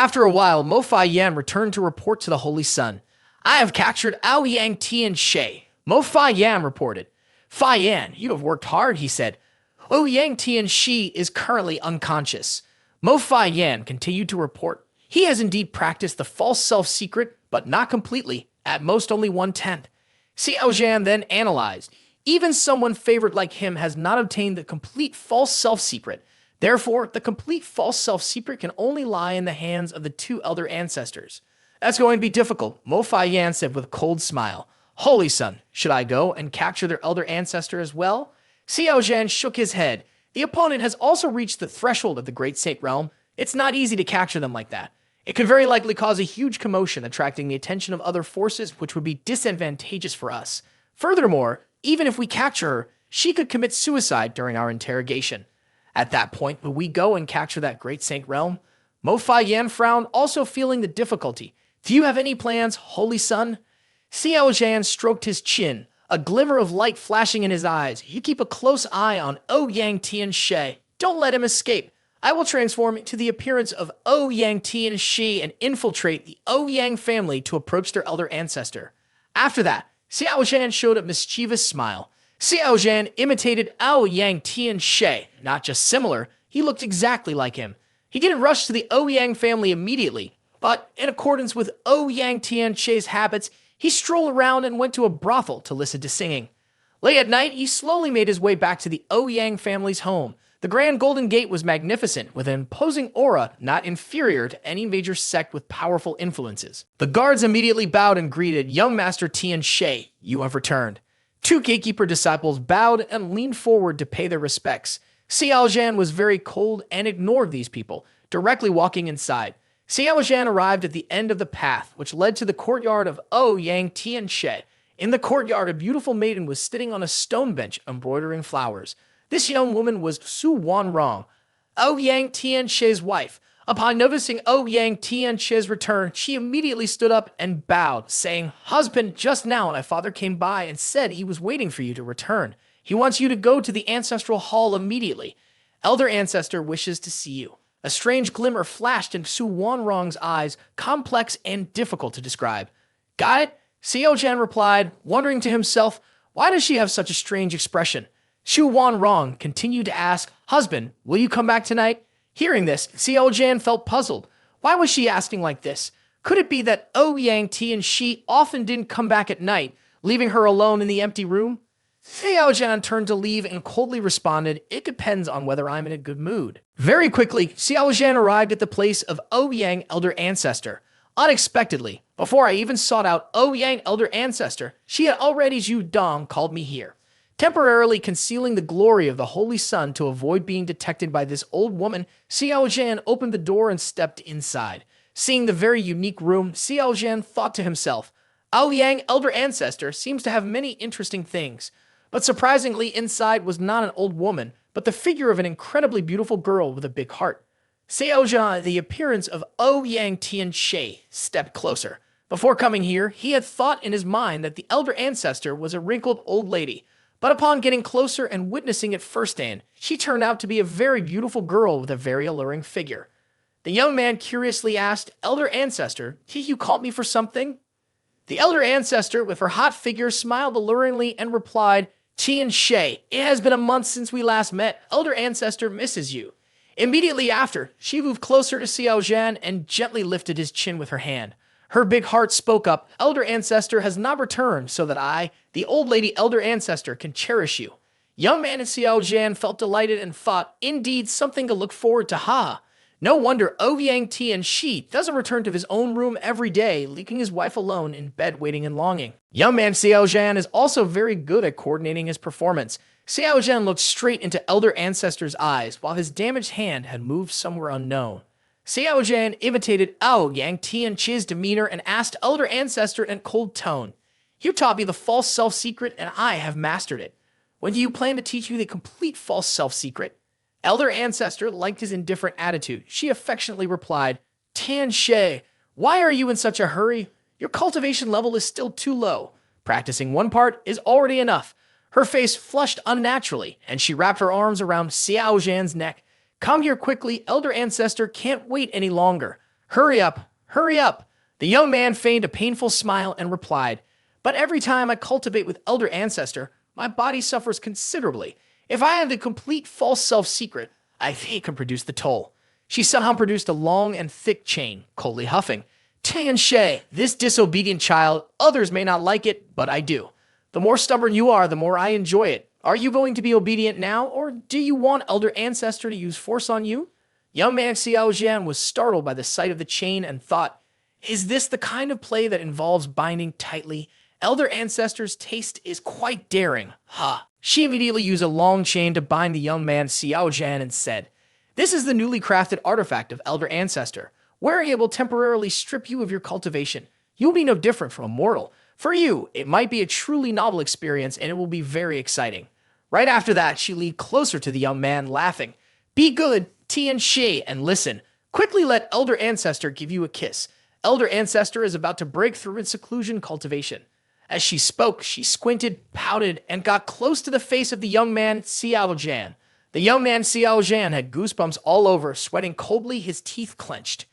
After a while, Mo Fa Yan returned to report to the Holy Sun. I have captured Aoyang Tian She. Mo Fa Yan reported. Fa Yan, you have worked hard, he said. Ouyang Tian Shi is currently unconscious. Mo Fa Yan continued to report. He has indeed practiced the false self-secret, but not completely, at most only 1/10. Xiao Zhan then analyzed. Even someone favored like him has not obtained the complete false self-secret. Therefore, the complete false self-secret can only lie in the hands of the two elder ancestors. That's going to be difficult, Mo Fa Yan said with a cold smile. Holy Sun, should I go and capture their elder ancestor as well? Xiao Zhan shook his head. The opponent has also reached the threshold of the Great Saint Realm. It's not easy to capture them like that. It could very likely cause a huge commotion, attracting the attention of other forces, which would be disadvantageous for us. Furthermore, even if we capture her, she could commit suicide during our interrogation. At that point, will we go and capture that Great Saint Realm? Mo Fa Yan frowned, also feeling the difficulty. Do you have any plans, Holy Sun? Xiao Zhan stroked his chin, a glimmer of light flashing in his eyes. You keep a close eye on Ouyang Tian She. Don't let him escape. I will transform into the appearance of Ouyang Tian Shi and infiltrate the Ouyang family to approach their elder ancestor. After that, Xiao Zhan showed a mischievous smile. Xiao Zhan imitated Ouyang Tian She. Not just similar, he looked exactly like him. He didn't rush to the Ouyang family immediately, but in accordance with Ouyang Tian She's habits, he strolled around and went to a brothel to listen to singing. Late at night, he slowly made his way back to the Ouyang family's home. The Grand Golden Gate was magnificent, with an imposing aura not inferior to any major sect with powerful influences. The guards immediately bowed and greeted, Young Master Tian She, you have returned. Two gatekeeper disciples bowed and leaned forward to pay their respects. Xiao Zhan was very cold and ignored these people, directly walking inside. Xiao Zhan arrived at the end of the path, which led to the courtyard of Ouyang Tian She. In the courtyard, a beautiful maiden was sitting on a stone bench embroidering flowers. This young woman was Su Wanrong, Ouyang Tian She's wife. Upon noticing Ouyang Tian She's return, she immediately stood up and bowed, saying, Husband, just now my father came by and said he was waiting for you to return. He wants you to go to the ancestral hall immediately. Elder ancestor wishes to see you. A strange glimmer flashed in Su Wanrong's eyes, complex and difficult to describe. Got it? Xiao Zhan replied, wondering to himself, why does she have such a strange expression? Su Wanrong continued to ask, Husband, will you come back tonight? Hearing this, Xiao Zhan felt puzzled. Why was she asking like this? Could it be that Ouyang Tian Shi often didn't come back at night, leaving her alone in the empty room? Xiao Zhan turned to leave and coldly responded, It depends on whether I'm in a good mood. Very quickly, Xiao Zhan arrived at the place of Ouyang Elder Ancestor. Unexpectedly, before I even sought out Ouyang Elder Ancestor, she had already Zhu Dong called me here. Temporarily concealing the glory of the Holy Sun to avoid being detected by this old woman, Xiao Zhan opened the door and stepped inside. Seeing the very unique room, Xiao Zhan thought to himself, Ouyang Elder Ancestor seems to have many interesting things. But surprisingly, inside was not an old woman, but the figure of an incredibly beautiful girl with a big heart. Xiao Zhan, the appearance of Ouyang Tian She, stepped closer. Before coming here, he had thought in his mind that the Elder Ancestor was a wrinkled old lady. But upon getting closer and witnessing it firsthand, she turned out to be a very beautiful girl with a very alluring figure. The young man curiously asked, Elder Ancestor, did you call me for something? The Elder Ancestor, with her hot figure, smiled alluringly and replied, Tian She, it has been a month since we last met. Elder Ancestor misses you. Immediately after, she moved closer to Xiao Zhan and gently lifted his chin with her hand. Her big heart spoke up, Elder Ancestor has not returned so that I, the old lady Elder Ancestor, can cherish you. Young man and Xiao Zhan felt delighted and thought, indeed, something to look forward to, ha. No wonder Ouyang Tian Shi doesn't return to his own room every day, leaving his wife alone in bed waiting and longing. Young man Xiao Zhan is also very good at coordinating his performance. Xiao Zhan looked straight into Elder Ancestor's eyes while his damaged hand had moved somewhere unknown. Xiao Zhan imitated Ouyang Tian Shi's demeanor and asked Elder Ancestor in a cold tone, You taught me the false self-secret and I have mastered it. When do you plan to teach me the complete false self-secret? Elder Ancestor liked his indifferent attitude. She affectionately replied, Tian She, why are you in such a hurry? Your cultivation level is still too low. Practicing one part is already enough. Her face flushed unnaturally, and she wrapped her arms around Xiao Zhan's neck. Come here quickly, Elder Ancestor can't wait any longer. Hurry up, hurry up. The young man feigned a painful smile and replied, but every time I cultivate with elder ancestor, my body suffers considerably. If I have the complete false self secret, I think it can produce the toll. She somehow produced a long and thick chain, coldly huffing. Tian Qiong, this disobedient child, others may not like it, but I do. The more stubborn you are, the more I enjoy it. Are you going to be obedient now, or do you want elder ancestor to use force on you? Young man Xiao Zhan was startled by the sight of the chain and thought, is this the kind of play that involves binding tightly? Elder ancestor's taste is quite daring. Ha! She immediately used a long chain to bind the young man Xiao Zhan and said, this is the newly crafted artifact of elder ancestor. Wearing it will temporarily strip you of your cultivation. You'll be no different from a mortal. For you, it might be a truly novel experience and it will be very exciting. Right after that, she leaned closer to the young man, laughing. Be good, Tian Qiong, and listen. Quickly let elder ancestor give you a kiss. Elder ancestor is about to break through in seclusion cultivation. As she spoke, she squinted, pouted, and got close to the face of the young man Xiao Zhan. The young man Xiao Zhan had goosebumps all over, sweating coldly, his teeth clenched.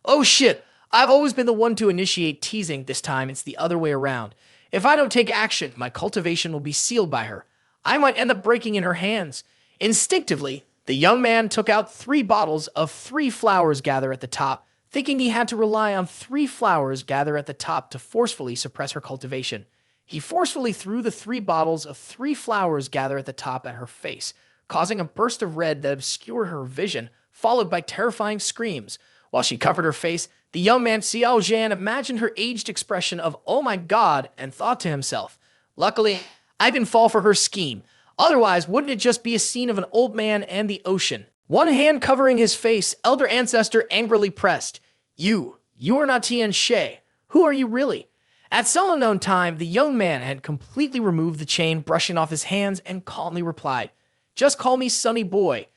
Oh shit, I've always been the one to initiate teasing. This time it's the other way around. If I don't take action, my cultivation will be sealed by her. I might end up breaking in her hands. Instinctively, the young man took out 3 bottles of 3 flowers gather at the top, thinking he had to rely on 3 flowers gather at the top to forcefully suppress her cultivation. He forcefully threw the 3 bottles of 3 flowers gather at the top at her face, causing a burst of red that obscured her vision, followed by terrifying screams. While she covered her face, the young man Xiao Zhan imagined her aged expression of "Oh my God" and thought to himself, luckily, I didn't fall for her scheme. Otherwise, wouldn't it just be a scene of an old man and the ocean? One hand covering his face, elder ancestor angrily pressed. You are not Tian Qiong. Who are you really? At some unknown time, the young man had completely removed the chain, brushing off his hands, and calmly replied, just call me Sonny Boy.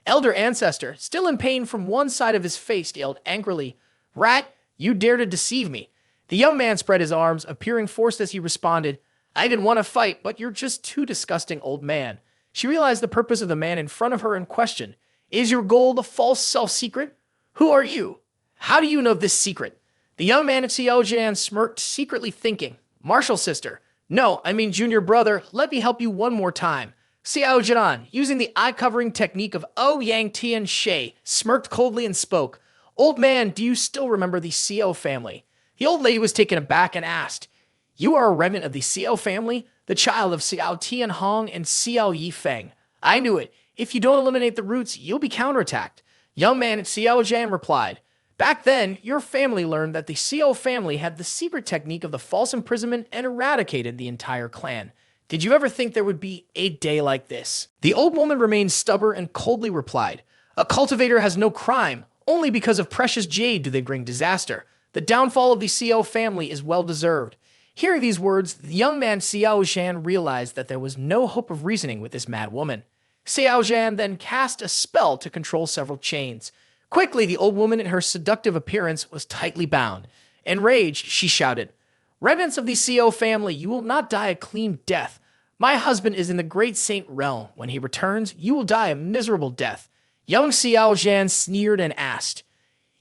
Elder ancestor, still in pain from one side of his face, yelled angrily, Rat, you dare to deceive me. The young man spread his arms, appearing forced as he responded, I didn't want to fight, but you're just too disgusting, old man. She realized the purpose of the man in front of her and questioned, is your goal the false self-secret? Who are you? How do you know this secret? The young man at Xiao Zhan smirked, secretly thinking, Martial sister. No, I mean junior brother, let me help you one more time. Xiao Zhan, using the eye-covering technique of Yang Tian Qiong, smirked coldly and spoke, Old man, do you still remember the Xiao family? The old lady was taken aback and asked, You are a remnant of the Xiao family, the child of Xiao Tianhong and Xiao Yi Feng. I knew it. If you don't eliminate the roots, you'll be counterattacked. Young man at Xiao Zhan replied, Back then, your family learned that the Xiao family had the secret technique of the false imprisonment and eradicated the entire clan. Did you ever think there would be a day like this? The old woman remained stubborn and coldly replied, A cultivator has no crime. Only because of precious jade do they bring disaster. The downfall of the Xiao family is well-deserved. Hearing these words, the young man Xiao Zhan realized that there was no hope of reasoning with this mad woman. Xiao Zhan then cast a spell to control several chains. Quickly, the old woman in her seductive appearance was tightly bound. Enraged, she shouted, Remnants of the Xiao family, you will not die a clean death. My husband is in the great saint realm. When he returns, you will die a miserable death. Young Xiao Zhan sneered and asked,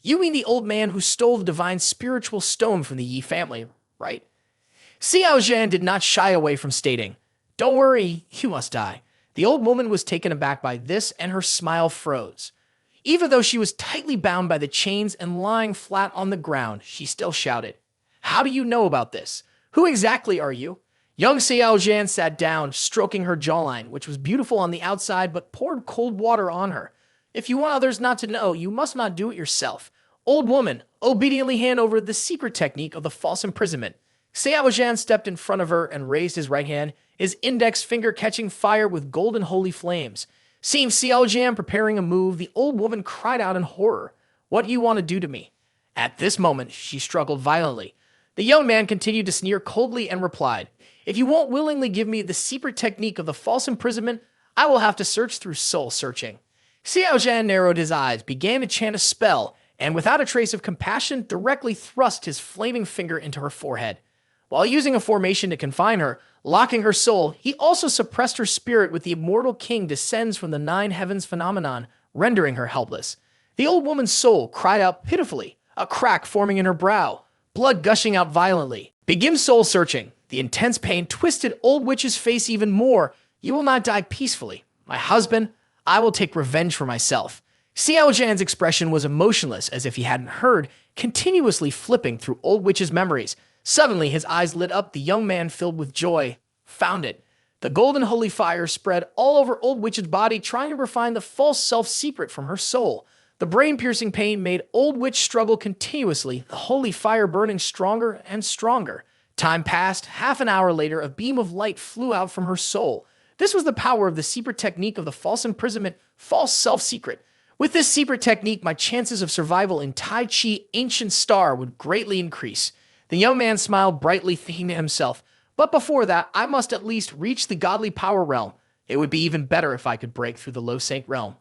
You mean the old man who stole the divine spiritual stone from the Yi family, right? Xiao Zhan did not shy away from stating, Don't worry, you must die. The old woman was taken aback by this and her smile froze. Even though she was tightly bound by the chains and lying flat on the ground, she still shouted, How do you know about this? Who exactly are you? Young Xiao Zhan sat down, stroking her jawline, which was beautiful on the outside but poured cold water on her. If you want others not to know, you must not do it yourself. Old woman, obediently hand over the secret technique of the false imprisonment. Xiao Zhan stepped in front of her and raised his right hand, his index finger catching fire with golden holy flames. Seeing Xiao Zhan preparing a move, the old woman cried out in horror, What do you want to do to me? At this moment, she struggled violently. The young man continued to sneer coldly and replied, If you won't willingly give me the secret technique of the false imprisonment, I will have to search through soul searching. Xiao Zhan narrowed his eyes, began to chant a spell, and without a trace of compassion, directly thrust his flaming finger into her forehead. While using a formation to confine her, locking her soul, he also suppressed her spirit with the immortal king descends from the 9 heavens phenomenon, rendering her helpless. The old woman's soul cried out pitifully, a crack forming in her brow, blood gushing out violently. Begin soul searching. The intense pain twisted old witch's face even more. You will not die peacefully. My husband, I will take revenge for myself. Xiao Zhan's expression was emotionless, as if he hadn't heard, continuously flipping through old witch's memories. Suddenly, his eyes lit up, the young man filled with joy. Found it. The golden holy fire spread all over old witch's body, trying to refine the false self-secret from her soul. The brain-piercing pain made old witch struggle continuously, the holy fire burning stronger and stronger. Time passed. Half an hour later, a beam of light flew out from her soul. This was the power of the secret technique of the false imprisonment, false self-secret. With this secret technique, my chances of survival in Tai Chi Ancient Star would greatly increase. The young man smiled brightly, thinking to himself, but before that, I must at least reach the godly power realm. It would be even better if I could break through the low sank realm.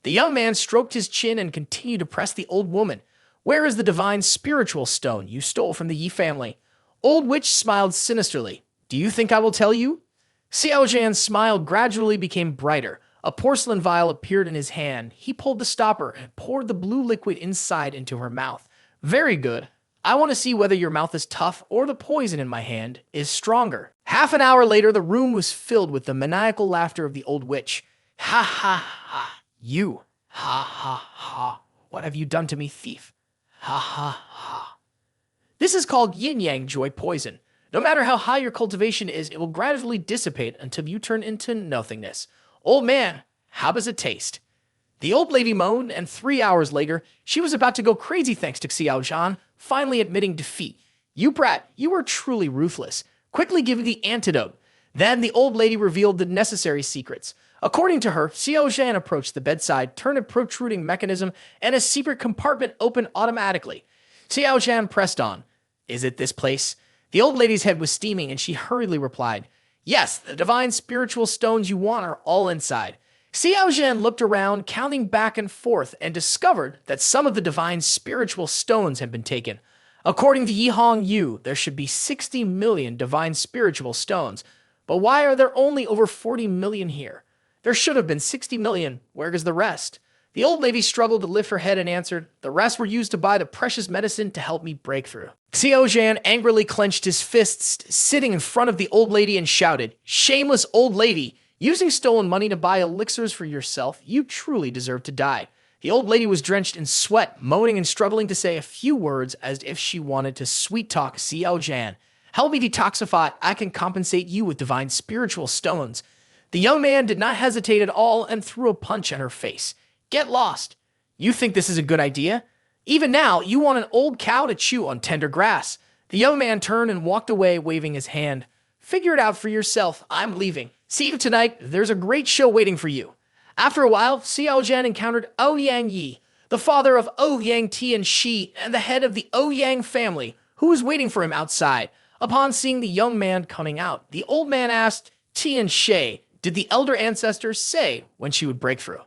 The young man stroked his chin and continued to press the old woman. Where is the divine spiritual stone you stole from the Yi family? Old witch smiled sinisterly. Do you think I will tell you? Xiao Zhan's smile gradually became brighter. A porcelain vial appeared in his hand. He pulled the stopper and poured the blue liquid inside into her mouth. Very good. I want to see whether your mouth is tough or the poison in my hand is stronger. Half an hour later, the room was filled with the maniacal laughter of the old witch. Ha ha ha. You. Ha ha ha. What have you done to me, thief? Ha ha ha. This is called yin-yang joy poison. No matter how high your cultivation is, it will gradually dissipate until you turn into nothingness. Old man, how does it taste? The old lady moaned, and 3 hours later, she was about to go crazy thanks to Xiao Zhan, finally admitting defeat. You brat, you are truly ruthless. Quickly give me the antidote. Then the old lady revealed the necessary secrets. According to her, Xiao Zhan approached the bedside, turned a protruding mechanism, and a secret compartment opened automatically. Xiao Zhan pressed on. Is it this place? The old lady's head was steaming, and she hurriedly replied, yes, the divine spiritual stones you want are all inside. Xiao Zhan looked around, counting back and forth, and discovered that some of the divine spiritual stones had been taken. According to Yihong Yu, there should be 60 million divine spiritual stones. But why are there only over 40 million here? There should have been 60 million. Where is the rest? The old lady struggled to lift her head and answered, the rest were used to buy the precious medicine to help me break through. Xiao Zhan angrily clenched his fists, sitting in front of the old lady, and shouted, shameless old lady, using stolen money to buy elixirs for yourself, you truly deserve to die. The old lady was drenched in sweat, moaning and struggling to say a few words as if she wanted to sweet-talk Xiao Zhan. Help me detoxify, I can compensate you with divine spiritual stones. The young man did not hesitate at all and threw a punch at her face. Get lost. You think this is a good idea? Even now, you want an old cow to chew on tender grass. The young man turned and walked away, waving his hand. Figure it out for yourself. I'm leaving. See you tonight. There's a great show waiting for you. After a while, Xiao Zhan encountered Ouyang Yi, the father of Ouyang Tian Shi and the head of the Ouyang family, who was waiting for him outside. Upon seeing the young man coming out, the old man asked, Tian Shi, did the elder ancestor say when she would break through?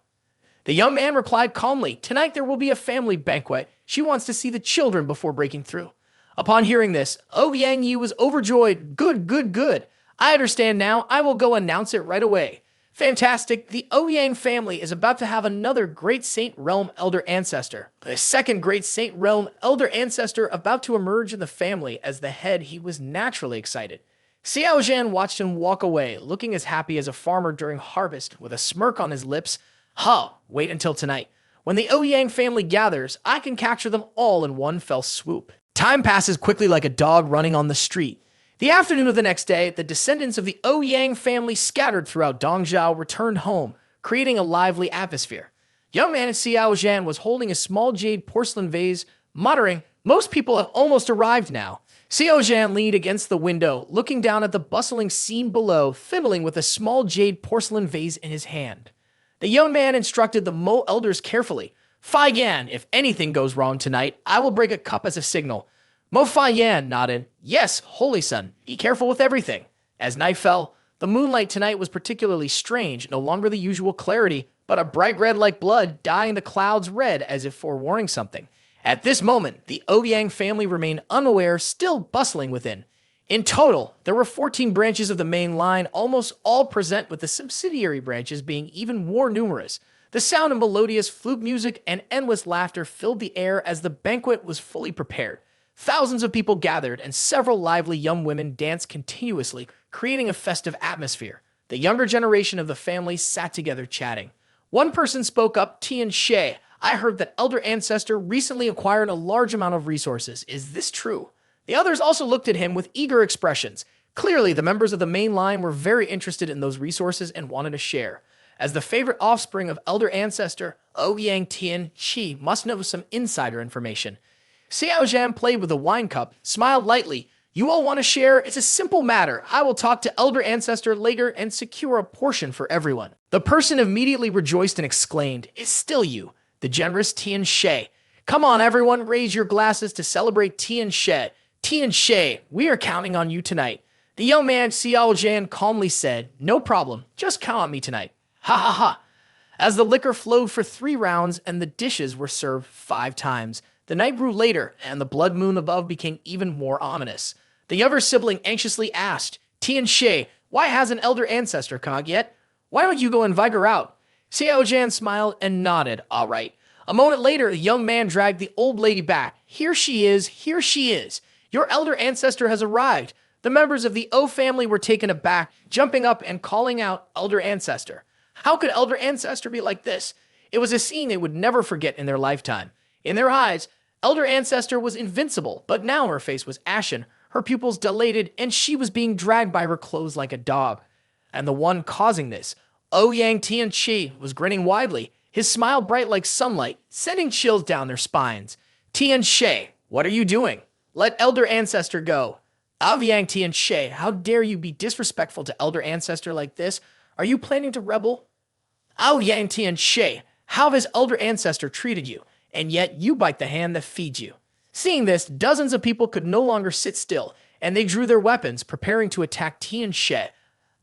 The young man replied calmly, tonight there will be a family banquet. She wants to see the children before breaking through. Upon hearing this, Ouyang Yi was overjoyed. Good, good, good. I understand now. I will go announce it right away. Fantastic. The Ouyang family is about to have another Great Saint Realm Elder Ancestor. The second Great Saint Realm Elder Ancestor about to emerge in the family. As the head, he was naturally excited. Xiao Zhan watched him walk away, looking as happy as a farmer during harvest, with a smirk on his lips. Wait until tonight. When the Ouyang family gathers, I can capture them all in one fell swoop. Time passes quickly like a dog running on the street. The afternoon of the next day, the descendants of the Ouyang family scattered throughout Dongzhou returned home, creating a lively atmosphere. Young man Xiao Zhan was holding a small jade porcelain vase, muttering, most people have almost arrived now. Xiao Zhan leaned against the window, looking down at the bustling scene below, fiddling with a small jade porcelain vase in his hand. The young man instructed the Mo elders carefully. Fai Yan, if anything goes wrong tonight, I will break a cup as a signal. Mo Fai Yan nodded. Yes, holy son, be careful with everything. As night fell, the moonlight tonight was particularly strange, no longer the usual clarity, but a bright red like blood dyeing the clouds red as if forewarning something. At this moment, the Ouyang family remained unaware, still bustling within. In total, there were 14 branches of the main line, almost all present with the subsidiary branches being even more numerous. The sound of melodious flute music and endless laughter filled the air as the banquet was fully prepared. Thousands of people gathered, and several lively young women danced continuously, creating a festive atmosphere. The younger generation of the family sat together chatting. One person spoke up, Tian Shay. I heard that Elder Ancestor recently acquired a large amount of resources. Is this true? The others also looked at him with eager expressions. Clearly, the members of the main line were very interested in those resources and wanted to share. As the favorite offspring of Elder Ancestor, Ouyang Tian Qi must know some insider information. Xiao Zhan played with a wine cup, smiled lightly. You all want to share? It's a simple matter. I will talk to Elder Ancestor later and secure a portion for everyone. The person immediately rejoiced and exclaimed, It's still you, the generous Tian Shay. Come on, everyone, raise your glasses to celebrate Tian Shay. Tian Shay, we are counting on you tonight. The young man Xiao Zhan calmly said, No problem, just count on me tonight. Ha ha ha. As the liquor flowed for 3 rounds and the dishes were served 5 times, the night grew later and the blood moon above became even more ominous. The younger sibling anxiously asked, Tian Shay, why hasn't Elder Ancestor come out yet? Why don't you go invite her out? Xiao Zhan smiled and nodded, all right. A moment later, the young man dragged the old lady back. Here she is, here she is. Your Elder Ancestor has arrived. The members of the O family were taken aback, jumping up and calling out Elder Ancestor. How could Elder Ancestor be like this? It was a scene they would never forget in their lifetime. In their eyes, Elder Ancestor was invincible, but now her face was ashen, her pupils dilated, and she was being dragged by her clothes like a dog. And the one causing this, Ouyang Tian Qi, was grinning widely, his smile bright like sunlight, sending chills down their spines. Tian Shay, what are you doing? Let Elder Ancestor go. Ouyang Tian Shay, how dare you be disrespectful to Elder Ancestor like this? Are you planning to rebel? Ouyang Tian Shay, how has Elder Ancestor treated you? And yet you bite the hand that feeds you. Seeing this, dozens of people could no longer sit still, and they drew their weapons, preparing to attack Tian Shay.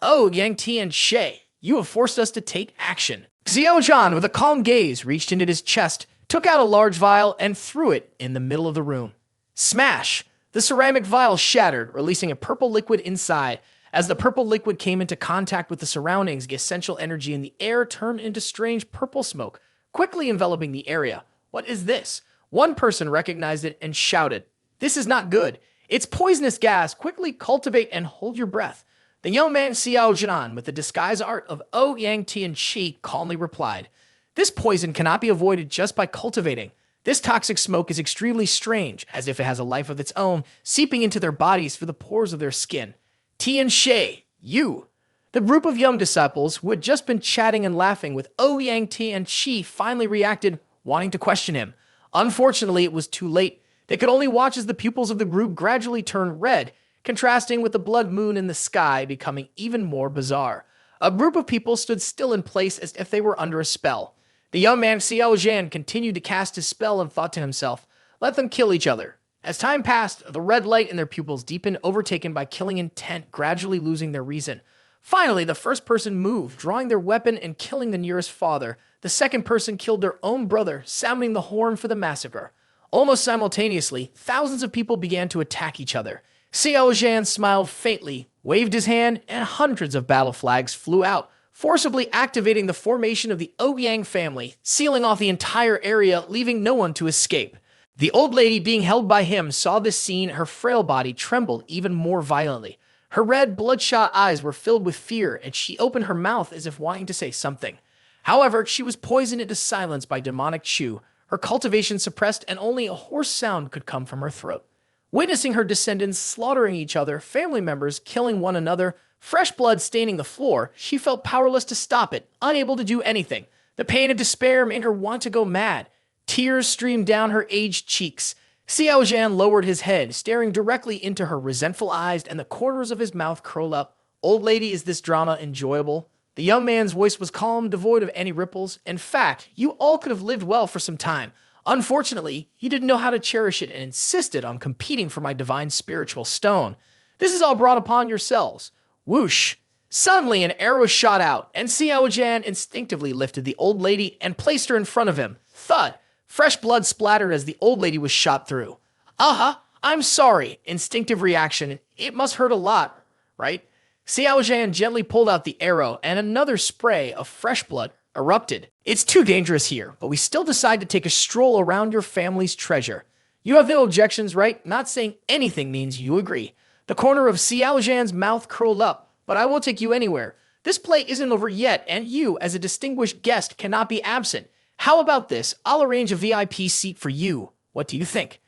Ouyang Tian Shay, you have forced us to take action. Xiao Zhan, with a calm gaze, reached into his chest, took out a large vial, and threw it in the middle of the room. Smash! The ceramic vial shattered, releasing a purple liquid inside. As the purple liquid came into contact with the surroundings, the essential energy in the air turned into strange purple smoke, quickly enveloping the area. What is this? One person recognized it and shouted, This is not good. It's poisonous gas. Quickly cultivate and hold your breath. The young man Xiao Zhan, with the disguise art of Ouyang Tian Qi, calmly replied, This poison cannot be avoided just by cultivating. This toxic smoke is extremely strange, as if it has a life of its own, seeping into their bodies through the pores of their skin. Tian Shay, you! The group of young disciples, who had just been chatting and laughing with Ouyang Tian Qi, finally reacted, wanting to question him. Unfortunately, it was too late. They could only watch as the pupils of the group gradually turned red, contrasting with the blood moon in the sky becoming even more bizarre. A group of people stood still in place as if they were under a spell. The young man Xiao Zhan continued to cast his spell and thought to himself, Let them kill each other. As time passed, the red light in their pupils deepened, overtaken by killing intent, gradually losing their reason. Finally, the first person moved, drawing their weapon and killing the nearest father. The second person killed their own brother, sounding the horn for the massacre. Almost simultaneously, thousands of people began to attack each other. Xiao Zhan smiled faintly, waved his hand, and hundreds of battle flags flew out, forcibly activating the formation of the Ouyang family, sealing off the entire area, leaving no one to escape. The old lady being held by him saw this scene. Her frail body trembled even more violently. Her red, bloodshot eyes were filled with fear, and she opened her mouth as if wanting to say something. However, she was poisoned into silence by demonic Chu, her cultivation suppressed, and only a hoarse sound could come from her throat. Witnessing her descendants slaughtering each other, family members killing one another, fresh blood staining the floor, she felt powerless to stop it, unable to do anything. The pain and despair made her want to go mad. Tears streamed down her aged cheeks. Xiao Zhan lowered his head, staring directly into her resentful eyes, and the corners of his mouth curled up. Old lady, is this drama enjoyable? The young man's voice was calm, devoid of any ripples. In fact, you all could have lived well for some time. Unfortunately, you didn't know how to cherish it and insisted on competing for my divine spiritual stone. This is all brought upon yourselves. Whoosh! Suddenly, an arrow shot out, and Xiao Zhan instinctively lifted the old lady and placed her in front of him. Thud! Fresh blood splattered as the old lady was shot through. I'm sorry. Instinctive reaction. It must hurt a lot, right? Xiao Zhan gently pulled out the arrow, and another spray of fresh blood erupted. It's too dangerous here, but we still decide to take a stroll around your family's treasure. You have no objections, right? Not saying anything means you agree. The corner of Xiao Zhan's mouth curled up, but I will take you anywhere. This play isn't over yet, and you, as a distinguished guest, cannot be absent. How about this? I'll arrange a VIP seat for you. What do you think?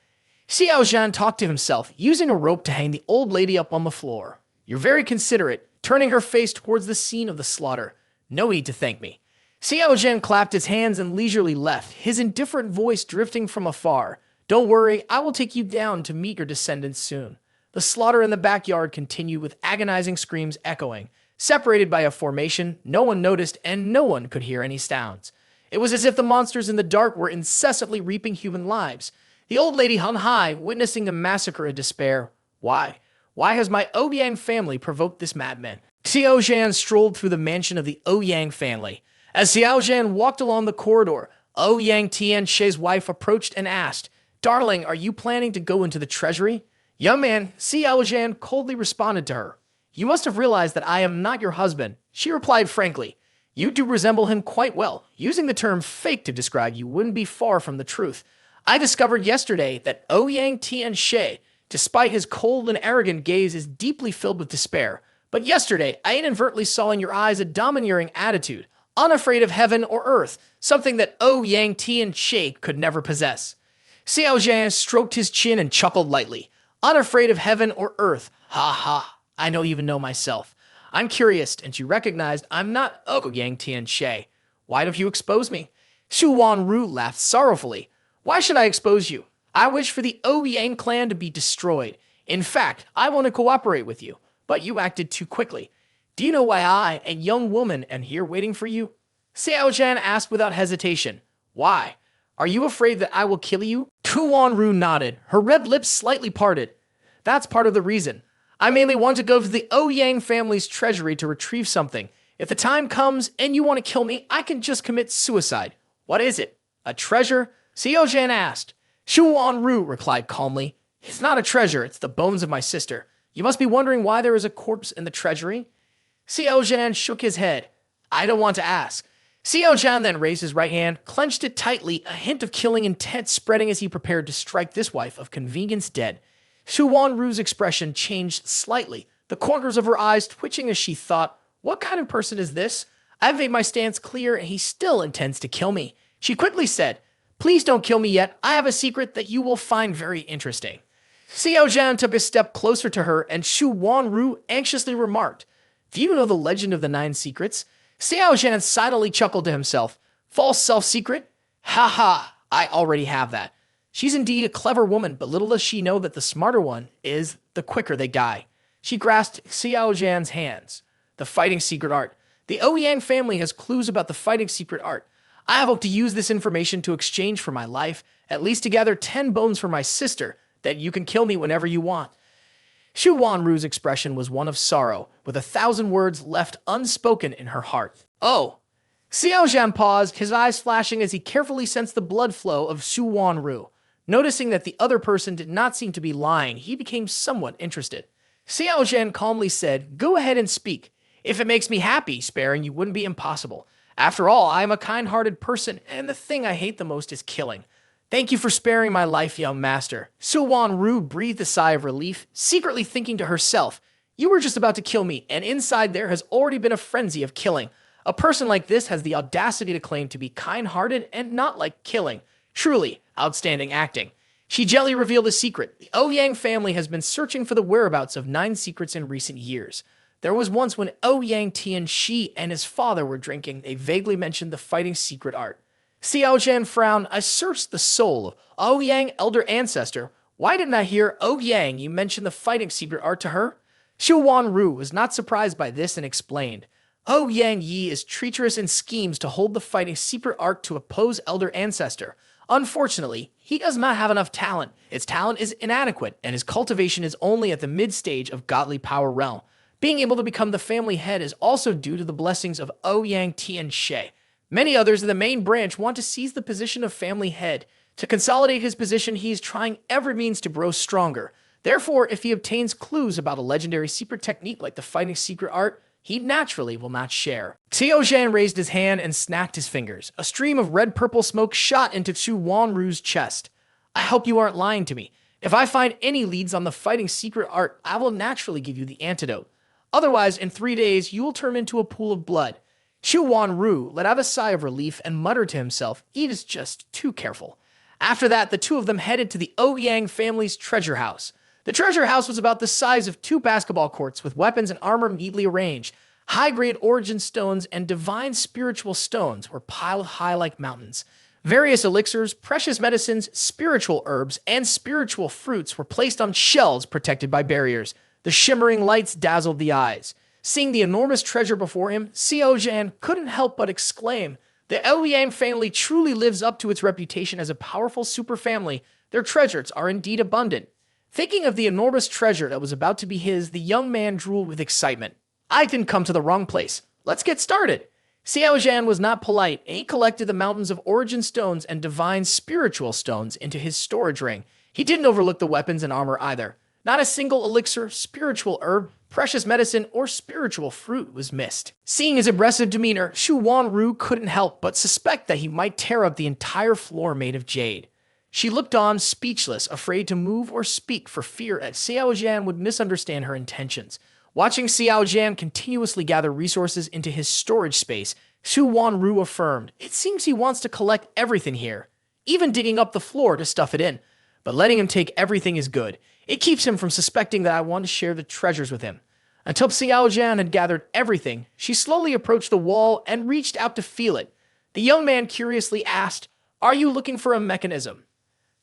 Xiao Zhan talked to himself, using a rope to hang the old lady up on the floor. You're very considerate, turning her face towards the scene of the slaughter. No need to thank me. Xiao Zhan clapped his hands and leisurely left, his indifferent voice drifting from afar. Don't worry, I will take you down to meet your descendants soon. The slaughter in the backyard continued with agonizing screams echoing. Separated by a formation, no one noticed and no one could hear any sounds. It was as if the monsters in the dark were incessantly reaping human lives. The old lady hung high, witnessing the massacre in despair. Why? Why has my Ouyang family provoked this madman? Xiao Zhan strolled through the mansion of the Ouyang family. As Xiao Zhan walked along the corridor, Ouyang Tianqiong's wife approached and asked, Darling, are you planning to go into the treasury? Young man, Xiao Zhan coldly responded to her. You must have realized that I am not your husband. She replied frankly, You do resemble him quite well. Using the term fake to describe you wouldn't be far from the truth. I discovered yesterday that Ouyang Tianqiong, despite his cold and arrogant gaze, is deeply filled with despair. But yesterday, I inadvertently saw in your eyes a domineering attitude, unafraid of heaven or earth, something that Ouyang Tianqiong could never possess. Xiao Zhan stroked his chin and chuckled lightly. Unafraid of heaven or earth. Ha ha. I don't even know myself. I'm curious, and you recognized I'm not Ouyang Tianqiong. Why don't you expose me? Xu Wanru laughed sorrowfully. Why should I expose you? I wish for the Ouyang clan to be destroyed. In fact, I want to cooperate with you, but you acted too quickly. Do you know why I, a young woman, am here waiting for you? Xiao Zhan asked without hesitation. Why? Are you afraid that I will kill you? Tu Wanru nodded, her red lips slightly parted. That's part of the reason. I mainly want to go to the Ouyang family's treasury to retrieve something. If the time comes and you want to kill me, I can just commit suicide. What is it? A treasure? Xiao Zhan asked. Xu Wanru replied calmly. It's not a treasure, it's the bones of my sister. You must be wondering why there is a corpse in the treasury? Xiao Zhan shook his head. I don't want to ask. Xiao Zhan then raised his right hand, clenched it tightly, a hint of killing intent spreading as he prepared to strike this wife of convenience dead. Xu Wanru's expression changed slightly, the corners of her eyes twitching as she thought, what kind of person is this? I've made my stance clear and he still intends to kill me. She quickly said, Please don't kill me yet. I have a secret that you will find very interesting. Xiao Zhan took a step closer to her and Xu Wanru anxiously remarked, Do you know the legend of the 9 secrets? Xiao Zhan silently chuckled to himself. False self-secret? Ha ha, I already have that. She's indeed a clever woman, but little does she know that the smarter one is the quicker they die. She grasped Xiao Zhan's hands. The fighting secret art. The Ouyang family has clues about the fighting secret art. I hope to use this information to exchange for my life, at least to gather 10 bones for my sister, that you can kill me whenever you want. Xu Wanru's expression was one of sorrow, with 1,000 words left unspoken in her heart. Oh! Xiao Zhan paused, his eyes flashing as he carefully sensed the blood flow of Xu Wanru. Noticing that the other person did not seem to be lying, he became somewhat interested. Xiao Zhan calmly said, Go ahead and speak. If it makes me happy, sparing you wouldn't be impossible. After all, I am a kind-hearted person, and the thing I hate the most is killing. Thank you for sparing my life, young master. Xu Wanru breathed a sigh of relief, secretly thinking to herself, You were just about to kill me, and inside there has already been a frenzy of killing. A person like this has the audacity to claim to be kind-hearted and not like killing. Truly, outstanding acting. She gently revealed a secret. The Ouyang family has been searching for the whereabouts of 9 secrets in recent years. There was once when Ouyang Tianqiong and his father were drinking, they vaguely mentioned the fighting secret art. Xiao Zhan frowned. I searched the soul of Ouyang elder ancestor. Why didn't I hear Ouyang you mentioned the fighting secret art to her? Xu Wanru was not surprised by this and explained. Ouyang Yi is treacherous in schemes to hold the fighting secret art to oppose elder ancestor. Unfortunately, he does not have enough talent. His talent is inadequate, and his cultivation is only at the mid-stage of godly power realm. Being able to become the family head is also due to the blessings of Ouyang Tianqiong. Many others in the main branch want to seize the position of family head. To consolidate his position, he is trying every means to grow stronger. Therefore, if he obtains clues about a legendary secret technique like the fighting secret art, he naturally will not share. Xiao Zhan raised his hand and snapped his fingers. A stream of red-purple smoke shot into Chu Wanru's chest. I hope you aren't lying to me. If I find any leads on the fighting secret art, I will naturally give you the antidote. Otherwise, in 3 days, you will turn into a pool of blood. Chu Wanru let out a sigh of relief and muttered to himself, he is just too careful. After that, the two of them headed to the Ouyang family's treasure house. The treasure house was about the size of 2 basketball courts with weapons and armor neatly arranged. High-grade origin stones and divine spiritual stones were piled high like mountains. Various elixirs, precious medicines, spiritual herbs, and spiritual fruits were placed on shelves protected by barriers. The shimmering lights dazzled the eyes. Seeing the enormous treasure before him, Xiao Zhan couldn't help but exclaim, the Ouyang family truly lives up to its reputation as a powerful super family. Their treasures are indeed abundant. Thinking of the enormous treasure that was about to be his, the young man drooled with excitement. I didn't come to the wrong place. Let's get started. Xiao Zhan was not polite, and he collected the mountains of origin stones and divine spiritual stones into his storage ring. He didn't overlook the weapons and armor either. Not a single elixir, spiritual herb, precious medicine, or spiritual fruit was missed. Seeing his aggressive demeanor, Chu Wanru couldn't help but suspect that he might tear up the entire floor made of jade. She looked on, speechless, afraid to move or speak for fear that Xiao Zhan would misunderstand her intentions. Watching Xiao Zhan continuously gather resources into his storage space, Chu Wanru affirmed, it seems he wants to collect everything here, even digging up the floor to stuff it in. But letting him take everything is good. It keeps him from suspecting that I want to share the treasures with him. Until Xiao Zhan had gathered everything, she slowly approached the wall and reached out to feel it. The young man curiously asked, are you looking for a mechanism?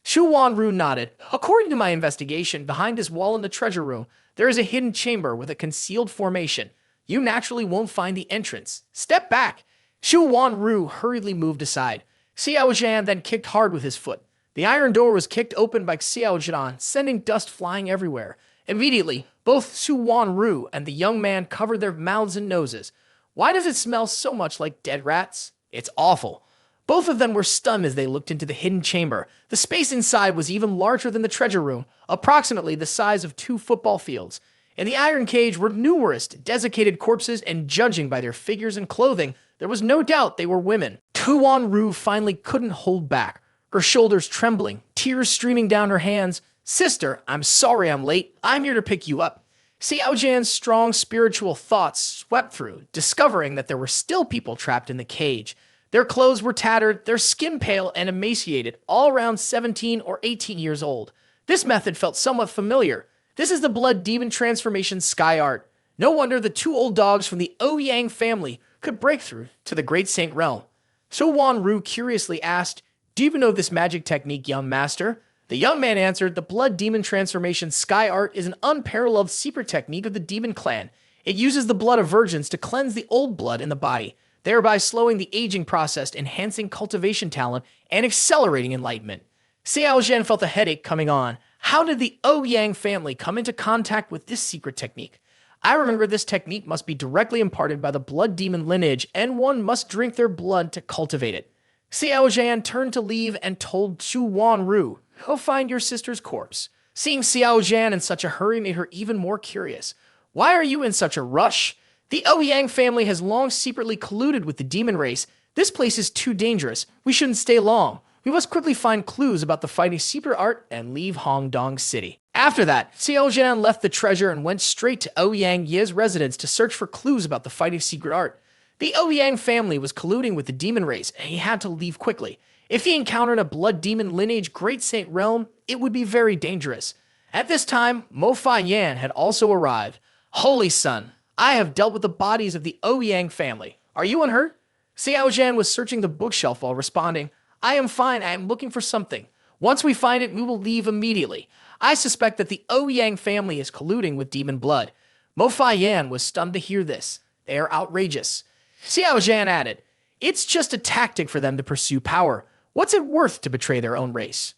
Chu Wanru nodded. According to my investigation, behind this wall in the treasure room, there is a hidden chamber with a concealed formation. You naturally won't find the entrance. Step back. Chu Wanru hurriedly moved aside. Xiao Zhan then kicked hard with his foot. The iron door was kicked open by Xiao Zhan, sending dust flying everywhere. Immediately, both Chu Wanru and the young man covered their mouths and noses. Why does it smell so much like dead rats? It's awful. Both of them were stunned as they looked into the hidden chamber. The space inside was even larger than the treasure room, approximately the size of 2 football fields. In the iron cage were numerous desiccated corpses, and judging by their figures and clothing, there was no doubt they were women. Chu Wanru finally couldn't hold back, her shoulders trembling, tears streaming down her hands. Sister, I'm sorry I'm late. I'm here to pick you up. Xiao Zhan's strong spiritual thoughts swept through, discovering that there were still people trapped in the cage. Their clothes were tattered, their skin pale and emaciated, all around 17 or 18 years old. This method felt somewhat familiar. This is the blood demon transformation sky art. No wonder the 2 old dogs from the Ouyang family could break through to the Great Saint Realm. Chu Wanru curiously asked, do you know this magic technique, young master? The young man answered, the blood demon transformation sky art is an unparalleled secret technique of the demon clan. It uses the blood of virgins to cleanse the old blood in the body, thereby slowing the aging process, enhancing cultivation talent, and accelerating enlightenment. Xiao Zhan felt a headache coming on. How did the Ouyang family come into contact with this secret technique? I remember this technique must be directly imparted by the blood demon lineage, and one must drink their blood to cultivate it. Xiao Zhan turned to leave and told Chu Wanru, go find your sister's corpse. Seeing Xiao Zhan in such a hurry made her even more curious. Why are you in such a rush? The Ouyang family has long secretly colluded with the demon race. This place is too dangerous. We shouldn't stay long. We must quickly find clues about the fighting secret art and leave Hongdong City. After that, Xiao Zhan left the treasure and went straight to Ouyang Ye's residence to search for clues about the fighting secret art. The Ouyang family was colluding with the demon race, and he had to leave quickly. If he encountered a blood demon lineage Great Saint Realm, it would be very dangerous. At this time, Mo Fa Yan had also arrived. Holy Sun, I have dealt with the bodies of the Ouyang family. Are you unhurt? Xiao Zhan was searching the bookshelf while responding, I am fine, I am looking for something. Once we find it, we will leave immediately. I suspect that the Ouyang family is colluding with demon blood. Mo Fa Yan was stunned to hear this. They are outrageous. Xiao Zhan added, it's just a tactic for them to pursue power. What's it worth to betray their own race?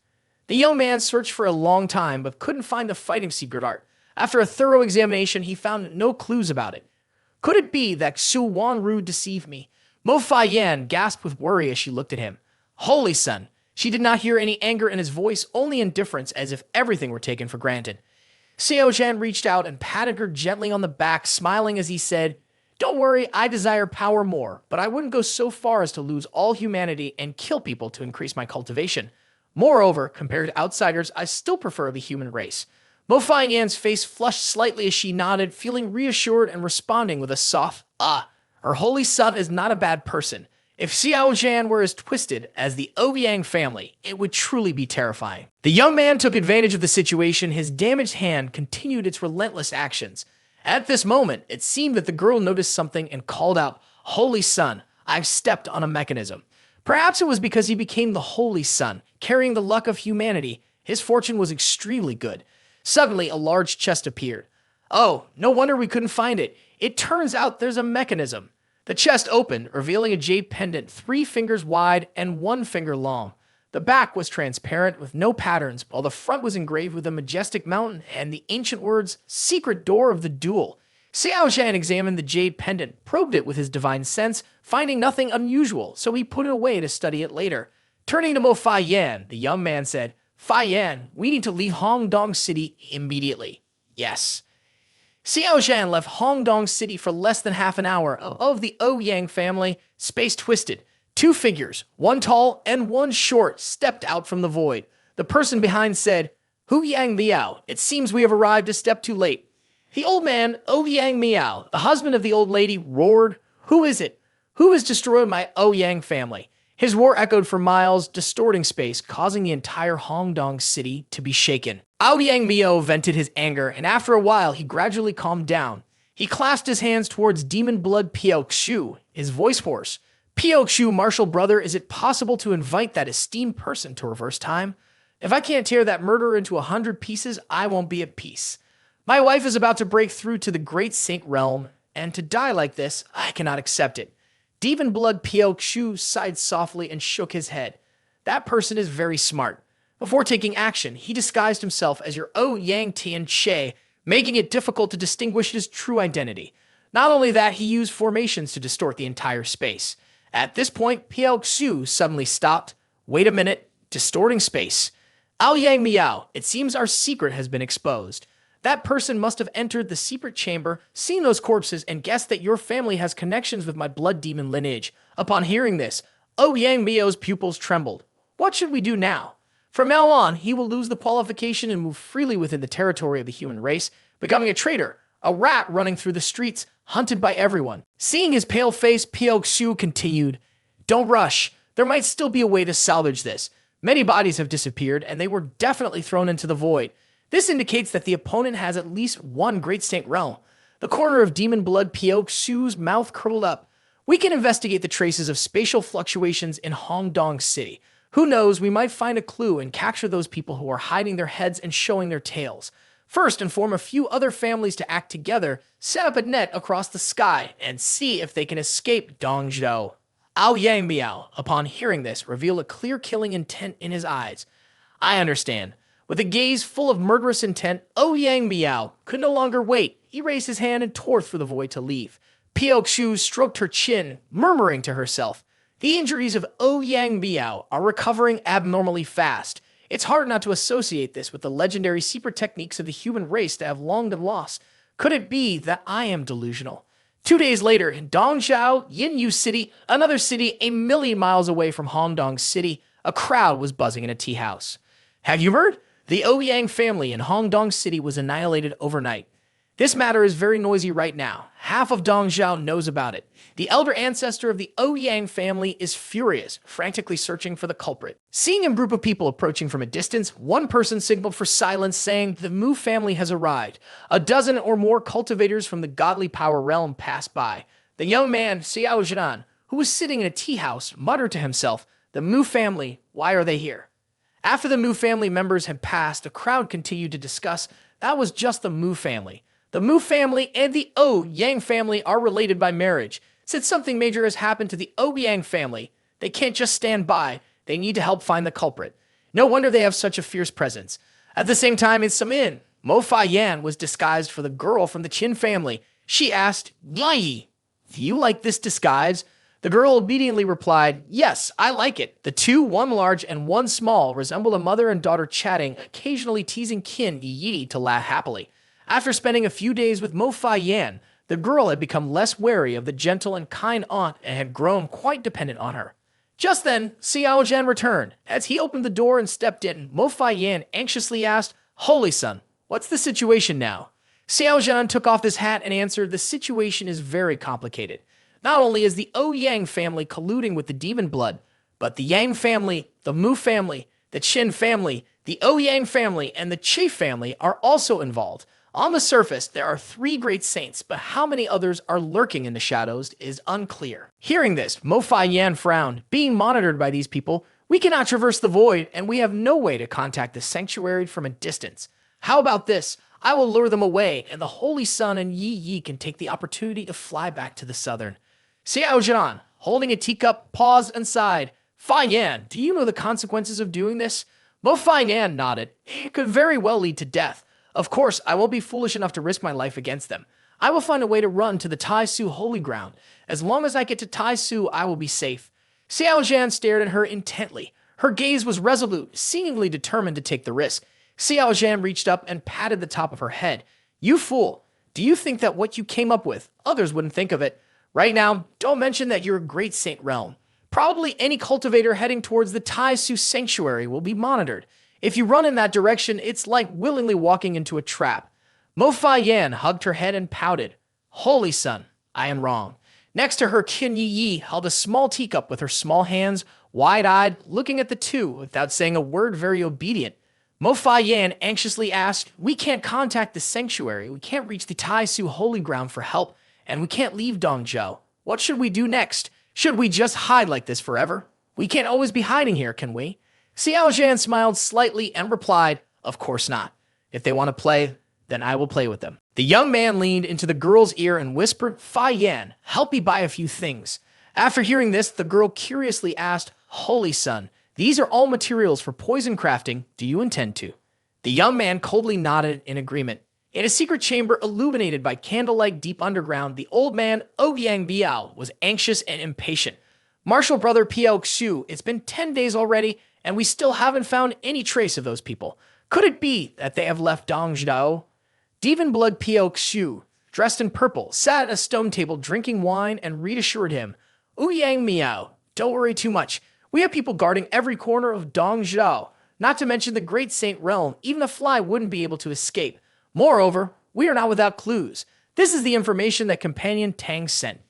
The young man searched for a long time, but couldn't find the fighting secret art. After a thorough examination, he found no clues about it. Could it be that Chu Wanru deceived me? Mo Fa Yan gasped with worry as she looked at him. Holy Sun! She did not hear any anger in his voice, only indifference, as if everything were taken for granted. Xiao Zhan reached out and patted her gently on the back, smiling as he said, Don't worry, I desire power more, but I wouldn't go so far as to lose all humanity and kill people to increase my cultivation. Moreover, compared to outsiders, I still prefer the human race. Mo Yan's face flushed slightly as she nodded, feeling reassured and responding with a soft, ah. Her holy son is not a bad person. If Xiao Zhan were as twisted as the Ouyang family, it would truly be terrifying. The young man took advantage of the situation. His damaged hand continued its relentless actions. At this moment, it seemed that the girl noticed something and called out, "Holy Son, I've stepped on a mechanism." Perhaps it was because he became the Holy Son, carrying the luck of humanity. His fortune was extremely good. Suddenly, a large chest appeared. Oh, no wonder we couldn't find it. It turns out there's a mechanism. The chest opened, revealing a jade pendant 3 fingers wide and 1 finger long. The back was transparent with no patterns, while the front was engraved with a majestic mountain and the ancient words, "Secret Door of the Duel." Xiao Zhan examined the jade pendant, probed it with his divine sense, finding nothing unusual, so he put it away to study it later. Turning to Mo Yan, the young man said, "Yan, we need to leave Hongdong City immediately." Yes. Xiao Zhan left Hongdong City for less than half an hour. Of the Ouyang family, space twisted. 2 figures, 1 tall and 1 short, stepped out from the void. The person behind said, "Huyang Miao, it seems we have arrived a step too late." The old man, Ouyang Miao, the husband of the old lady, roared, "Who is it? Who has destroyed my Ouyang family?" His roar echoed for miles, distorting space, causing the entire Hongdong City to be shaken. Ouyang Miao vented his anger, and after a while, he gradually calmed down. He clasped his hands towards Demon Blood Piao Xu, his voice hoarse. "Piao Xu, martial brother, is it possible to invite that esteemed person to reverse time? If I can't tear that murderer into 100 pieces, I won't be at peace. My wife is about to break through to the great saint realm, and to die like this, I cannot accept it." Demon Blood Piao Xu sighed softly and shook his head. That person is very smart. Before taking action, he disguised himself as your Ouyang Tian She, making it difficult to distinguish his true identity. Not only that, he used formations to distort the entire space. At this point, Piao Xu suddenly stopped. "Wait a minute, distorting space. Ouyang Miao, it seems our secret has been exposed. That person must have entered the secret chamber, seen those corpses, and guessed that your family has connections with my blood demon lineage. Upon hearing this, Ouyang Miao's pupils trembled. What should we do now? From now on, he will lose the qualification and move freely within the territory of the human race, becoming a traitor, a rat running through the streets, hunted by everyone." Seeing his pale face, Piao Xu continued, "Don't rush. There might still be a way to salvage this. Many bodies have disappeared, and they were definitely thrown into the void. This indicates that the opponent has at least 1 great saint realm." The corner of Demon Blood Piao Xu's mouth curled up. "We can investigate the traces of spatial fluctuations in Hongdong City. Who knows, we might find a clue and capture those people who are hiding their heads and showing their tails. First, inform a few other families to act together, set up a net across the sky, and see if they can escape Dongzhou." Ouyang Miao, upon hearing this, revealed a clear killing intent in his eyes. "I understand." With a gaze full of murderous intent, Ouyang Miao could no longer wait. He raised his hand and tore through the void to leave. Piao Xu stroked her chin, murmuring to herself, "The injuries of Ouyang Miao are recovering abnormally fast. It's hard not to associate this with the legendary secret techniques of the human race that have long been lost. Could it be that I am delusional?" 2 days later, in Dongzhou, Yinyu City, another city a million miles away from Hongdong City, a crowd was buzzing in a tea house. "Have you heard? The Ouyang family in Hongdong City was annihilated overnight. This matter is very noisy right now. Half of Dongzhou knows about it. The elder ancestor of the Ouyang family is furious, frantically searching for the culprit." Seeing a group of people approaching from a distance, one person signaled for silence, saying, "The Mu family has arrived." A dozen or more cultivators from the godly power realm passed by. The young man, Xiao Zhan, who was sitting in a tea house, muttered to himself, "The Mu family, why are they here?" After the Mu family members had passed, a crowd continued to discuss. That was just the Mu family. The Mu family and the Ouyang family are related by marriage. Since something major has happened to the Ouyang family, they can't just stand by. They need to help find the culprit. No wonder they have such a fierce presence. At the same time, in Samin, Mo Yan was disguised for the girl from the Qin family. She asked, "Yi, do you like this disguise?" The girl obediently replied, "Yes, I like it." The two, one large and one small, resembled a mother and daughter chatting, occasionally teasing Qin Yi to laugh happily. After spending a few days with Mo Yan, The girl had become less wary of the gentle and kind aunt and had grown quite dependent on her. Just then, Xiao Zhan returned. As he opened the door and stepped in, Mo Yan anxiously asked, "Holy Son, what's the situation now?" Xiao Zhan took off his hat and answered, "The situation is very complicated. Not only is the Yang family colluding with the demon blood, but the Yang family, the Mu family, the Qin family, the Yang family, and the Qi family are also involved. On the surface, there are 3 great saints, but how many others are lurking in the shadows is unclear." Hearing this, Mo Yan frowned. Being monitored by these people, we cannot traverse the void, and we have no way to contact the sanctuary from a distance. How about this? I will lure them away, and the Holy Sun and Yi can take the opportunity to fly back to the southern. Xiao Zhan, holding a teacup, paused and sighed. "Yan, do you know the consequences of doing this?" Mo Yan nodded. "It could very well lead to death. Of course, I won't be foolish enough to risk my life against them. I will find a way to run to the Tai Su Holy Ground. As long as I get to Tai Su, I will be safe." Xiao Zhan stared at her intently. Her gaze was resolute, seemingly determined to take the risk. Xiao Zhan reached up and patted the top of her head. "You fool! Do you think that what you came up with, others wouldn't think of it? Right now, don't mention that you're a great saint realm. Probably any cultivator heading towards the Tai Su sanctuary will be monitored. If you run in that direction, it's like willingly walking into a trap." Mo Yan hugged her head and pouted. "Holy Son, I am wrong." Next to her, Qin Yi held a small teacup with her small hands, wide-eyed, looking at the two without saying a word, very obedient. Mo Yan anxiously asked, "We can't contact the sanctuary, we can't reach the Tai Su Holy Ground for help, and we can't leave Dongzhou. What should we do next? Should we just hide like this forever? We can't always be hiding here, can we?" Xiao Zhan smiled slightly and replied, "Of course not. If they want to play, then I will play with them." The young man leaned into the girl's ear and whispered, "Yan, help me buy a few things." After hearing this, the girl curiously asked, "Holy Son, these are all materials for poison crafting. Do you intend to?" The young man coldly nodded in agreement. In a secret chamber illuminated by candlelight deep underground, the old man, Ouyang Biao, was anxious and impatient. "Martial brother Piao Xu, it's been 10 days already, and we still haven't found any trace of those people. Could it be that they have left Dongzhou?" Demon Blood Piao Xu, dressed in purple, sat at a stone table drinking wine and reassured him. "Ouyang Miao, don't worry too much. We have people guarding every corner of Dongzhou. Not to mention the great saint realm, even a fly wouldn't be able to escape. Moreover, we are not without clues. This is the information that Companion Tang sent."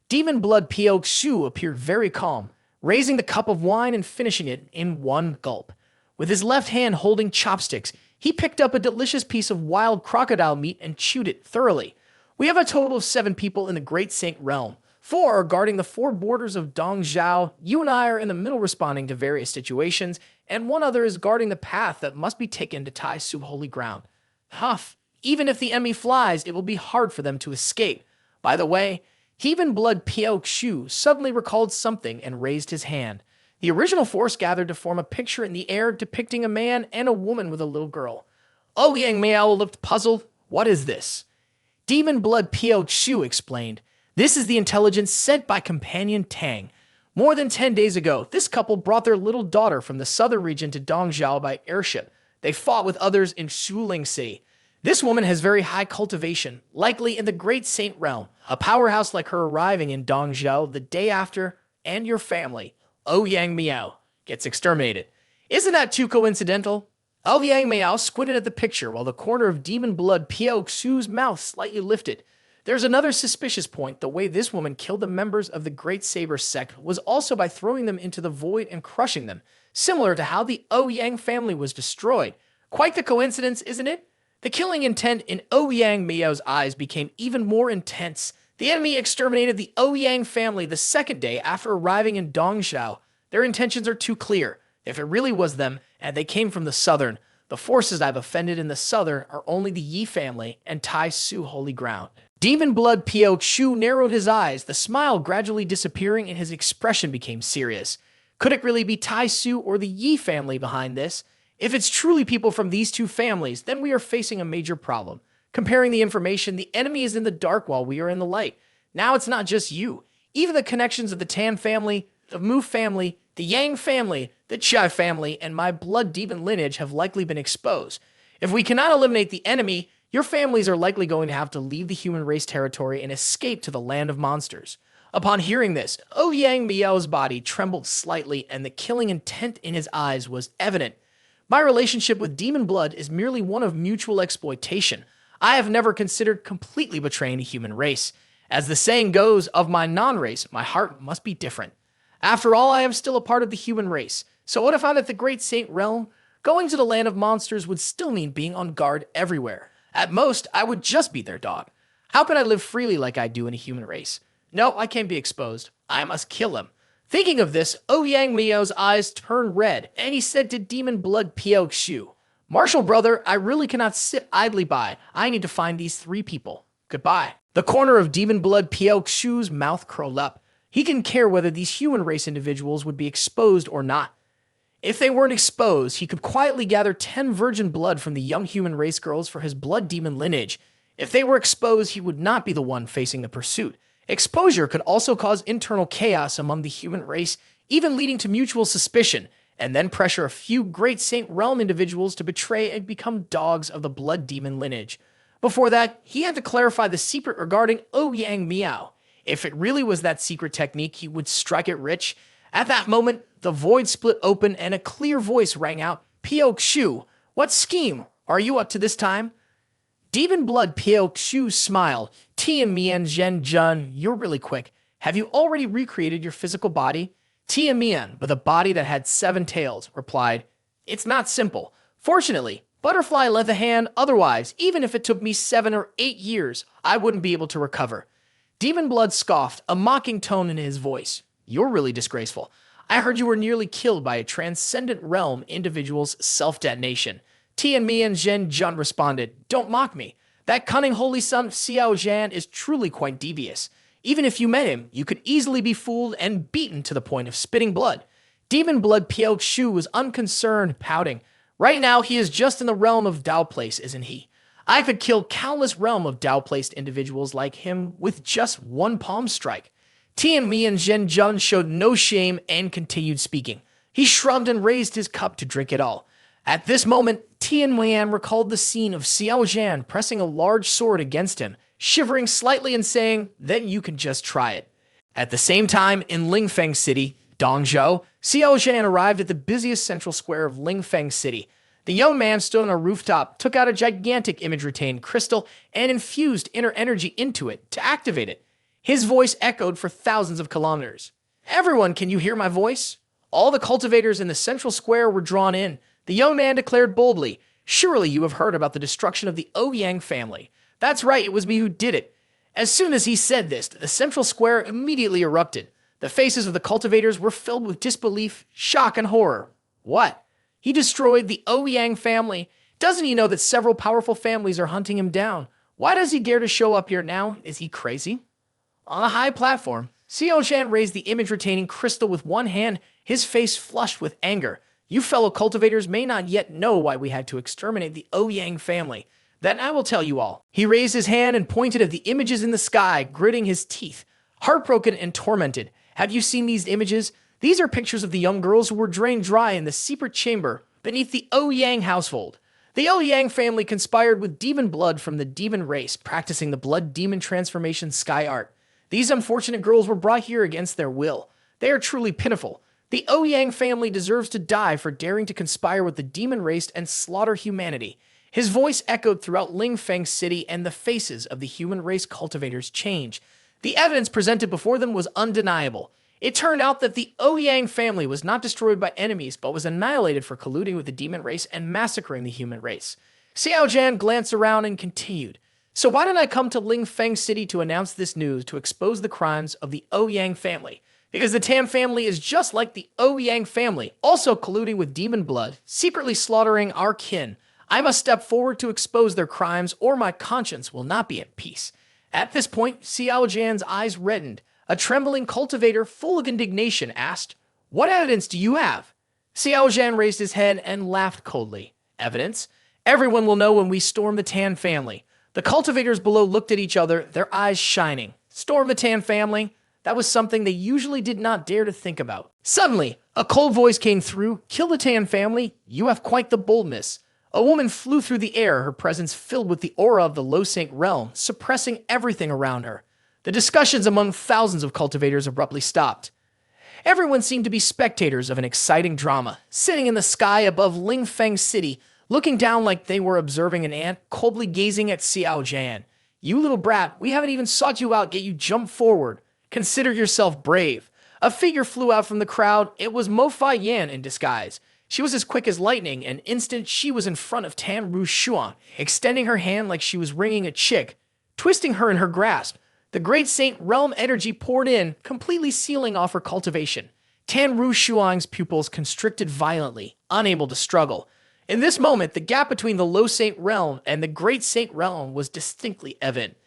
Demon Blood Piao Xu appeared very calm, raising the cup of wine and finishing it in one gulp. With his left hand holding chopsticks, he picked up a delicious piece of wild crocodile meat and chewed it thoroughly. "We have a total of 7 people in the Great Saint Realm. 4 are guarding the 4 borders of Dongzhou. You and I are in the middle responding to various situations, and 1 other is guarding the path that must be taken to Tai Su Holy Ground. Huff, even if the enemy flies, it will be hard for them to escape. By the way," Demon Blood Piao Xu suddenly recalled something and raised his hand. The original force gathered to form a picture in the air depicting a man and a woman with a little girl. Ouyang Miao looked puzzled. "What is this?" Demon Blood Piao Xu explained, "This is the intelligence sent by Companion Tang. More than 10 days ago, this couple brought their little daughter from the southern region to Dongzhou by airship. They fought with others in Shulingsi. This woman has very high cultivation, likely in the Great Saint Realm. A powerhouse like her arriving in Dongzhou the day after, and your family, Ouyang Miao, gets exterminated. Isn't that too coincidental?" Ouyang Miao squinted at the picture while the corner of Demon Blood Piao Xu's mouth slightly lifted. There's another suspicious point. The way this woman killed the members of the Great Saber sect was also by throwing them into the void and crushing them, similar to how the Ouyang family was destroyed. Quite the coincidence, isn't it? The killing intent in Ouyang Miao's eyes became even more intense. The enemy exterminated the Ouyang family the 2nd day after arriving in Dongzhou. Their intentions are too clear. If it really was them, and they came from the southern, the forces I've offended in the southern are only the Yi family and Tai Su Holy Ground. Demon Blood Piao Xu narrowed his eyes, the smile gradually disappearing and his expression became serious. Could it really be Tai Su or the Yi family behind this? If it's truly people from these 2 families, then we are facing a major problem. Comparing the information, the enemy is in the dark while we are in the light. Now it's not just you. Even the connections of the Tan family, the Mu family, the Yang family, the Chai family, and my blood demon lineage have likely been exposed. If we cannot eliminate the enemy, Your families are likely going to have to leave the human race territory and escape to the land of monsters. Upon hearing this, Ouyang Miao's body trembled slightly and the killing intent in his eyes was evident. My relationship with demon blood is merely one of mutual exploitation. I have never considered completely betraying the human race. As the saying goes, of my non-race, my heart must be different. After all, I am still a part of the human race. So what if I'm at the Great Saint Realm? Going to the land of monsters would still mean being on guard everywhere. At most, I would just be their dog. How could I live freely like I do in a human race? No, I can't be exposed. I must kill him. Thinking of this, Ouyang Miao's eyes turned red, and he said to Demon Blood Piao Xu, Martial brother, I really cannot sit idly by. I need to find these 3 people. Goodbye. The corner of Demon Blood Piao Xu's mouth curled up. He didn't care whether these human race individuals would be exposed or not. If they weren't exposed, he could quietly gather 10 virgin blood from the young human race girls for his blood demon lineage. If they were exposed, he would not be the one facing the pursuit. Exposure could also cause internal chaos among the human race, even leading to mutual suspicion, and then pressure a few Great Saint Realm individuals to betray and become dogs of the blood demon lineage. Before that, he had to clarify the secret regarding Ouyang Miao. If it really was that secret technique, he would strike it rich. At that moment, the void split open and a clear voice rang out, Piao Xu, what scheme are you up to this time? Demon Blood Piao Xu smiled. Tian Zhen, you're really quick. Have you already recreated your physical body? Tian Mian, with a body that had 7 tails, replied, It's not simple. Fortunately, Butterfly lent a hand, otherwise, even if it took me 7 or 8 years, I wouldn't be able to recover. Demon Blood scoffed, a mocking tone in his voice. You're really disgraceful. I heard you were nearly killed by a transcendent realm individual's self-detonation. Tian Zhen responded, Don't mock me. That cunning holy son Xiao Zhan is truly quite devious. Even if you met him, you could easily be fooled and beaten to the point of spitting blood. Demon Blood Piao Xu was unconcerned, pouting. Right now, he is just in the realm of Dao Place, isn't he? I could kill countless realm of Dao-placed individuals like him with just one palm strike. Tian Zhen showed no shame and continued speaking. He shrugged and raised his cup to drink it all. At this moment, Tian Mian recalled the scene of Xiao Zhan pressing a large sword against him, shivering slightly and saying, Then you can just try it. At the same time, in Lingfeng City, Dongzhou, Xiao Zhan arrived at the busiest central square of Lingfeng City. The young man stood on a rooftop, took out a gigantic image-retained crystal, and infused inner energy into it to activate it. His voice echoed for thousands of kilometers. Everyone, can you hear my voice? All the cultivators in the central square were drawn in. The young man declared boldly, Surely you have heard about the destruction of the Ouyang family. That's right, it was me who did it. As soon as he said this, the central square immediately erupted. The faces of the cultivators were filled with disbelief, shock, and horror. What? He destroyed the Ouyang family. Doesn't he know that several powerful families are hunting him down? Why does he dare to show up here now? Is he crazy? On a high platform, Xiao Zhan raised the image-retaining crystal with one hand, his face flushed with anger. You fellow cultivators may not yet know why we had to exterminate the Ouyang family. Then I will tell you all. He raised his hand and pointed at the images in the sky, gritting his teeth. Heartbroken and tormented. Have you seen these images? These are pictures of the young girls who were drained dry in the secret chamber beneath the Ouyang household. The Ouyang family conspired with demon blood from the demon race, practicing the blood demon transformation sky art. These unfortunate girls were brought here against their will. They are truly pitiful. The Ouyang family deserves to die for daring to conspire with the demon race and slaughter humanity. His voice echoed throughout Lingfeng City, and the faces of the human race cultivators changed. The evidence presented before them was undeniable. It turned out that the Ouyang family was not destroyed by enemies, but was annihilated for colluding with the demon race and massacring the human race. Xiao Zhan glanced around and continued. So why did I come to Lingfeng City to announce this news to expose the crimes of the Ouyang family? Because the Tam family is just like the Ouyang family, also colluding with demon blood, secretly slaughtering our kin. I must step forward to expose their crimes, or my conscience will not be at peace. At this point, Xiao Zhan's eyes reddened. A trembling cultivator full of indignation asked, What evidence do you have? Xiao Zhan raised his head and laughed coldly. Evidence? Everyone will know when we storm the Tan family. The cultivators below looked at each other, their eyes shining. Storm the Tan family? That was something they usually did not dare to think about. Suddenly, a cold voice came through. Kill the Tan family? You have quite the boldness. A woman flew through the air, her presence filled with the aura of the low sync realm, suppressing everything around her. The discussions among thousands of cultivators abruptly stopped. Everyone seemed to be spectators of an exciting drama, sitting in the sky above Lingfeng City, looking down like they were observing an ant coldly gazing at Xiao Zhan. You little brat, we haven't even sought you out, yet you jump forward. Consider yourself brave. A figure flew out from the crowd. It was Mo Fa Yan in disguise. She was as quick as lightning. An instant, she was in front of Tan Ru Xuan, extending her hand like she was ringing a chick, twisting her in her grasp. The great saint realm energy poured in, completely sealing off her cultivation. Tan Ru Xuan's pupils constricted violently, unable to struggle. In this moment, the gap between the low saint realm and the great saint realm was distinctly evident.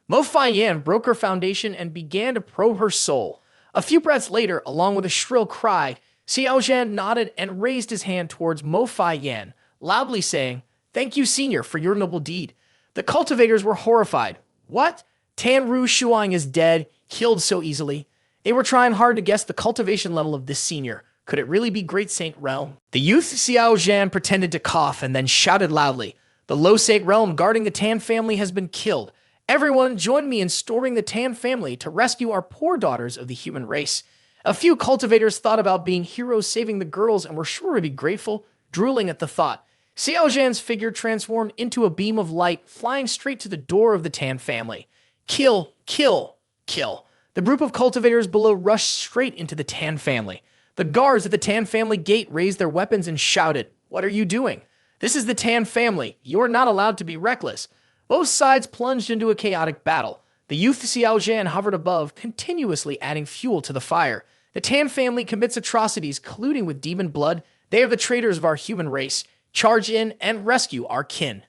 Mo Fa Yan broke her foundation and began to probe her soul. A few breaths later, along with a shrill cry, Xiao Zhan nodded and raised his hand towards Mo Fa Yan, loudly saying, "Thank you, senior, for your noble deed." The cultivators were horrified. What? Tan Ru Shuang is dead, killed so easily. They were trying hard to guess the cultivation level of this senior. Could it really be Great Saint Realm? The youth Xiao Zhan pretended to cough and then shouted loudly, "The low saint realm guarding the Tan family has been killed. Everyone join me in storming the Tan family to rescue our poor daughters of the human race." A few cultivators thought about being heroes saving the girls and were sure to be grateful, drooling at the thought. Xiao Zhan's figure transformed into a beam of light, flying straight to the door of the Tan family. Kill, kill, kill. The group of cultivators below rushed straight into the Tan family. The guards at the Tan family gate raised their weapons and shouted, "What are you doing? This is the Tan family. You are not allowed to be reckless." Both sides plunged into a chaotic battle. The youth Xiao Zhan hovered above, continuously adding fuel to the fire. The Tan family commits atrocities, colluding with demon blood. They are the traitors of our human race. Charge in and rescue our kin.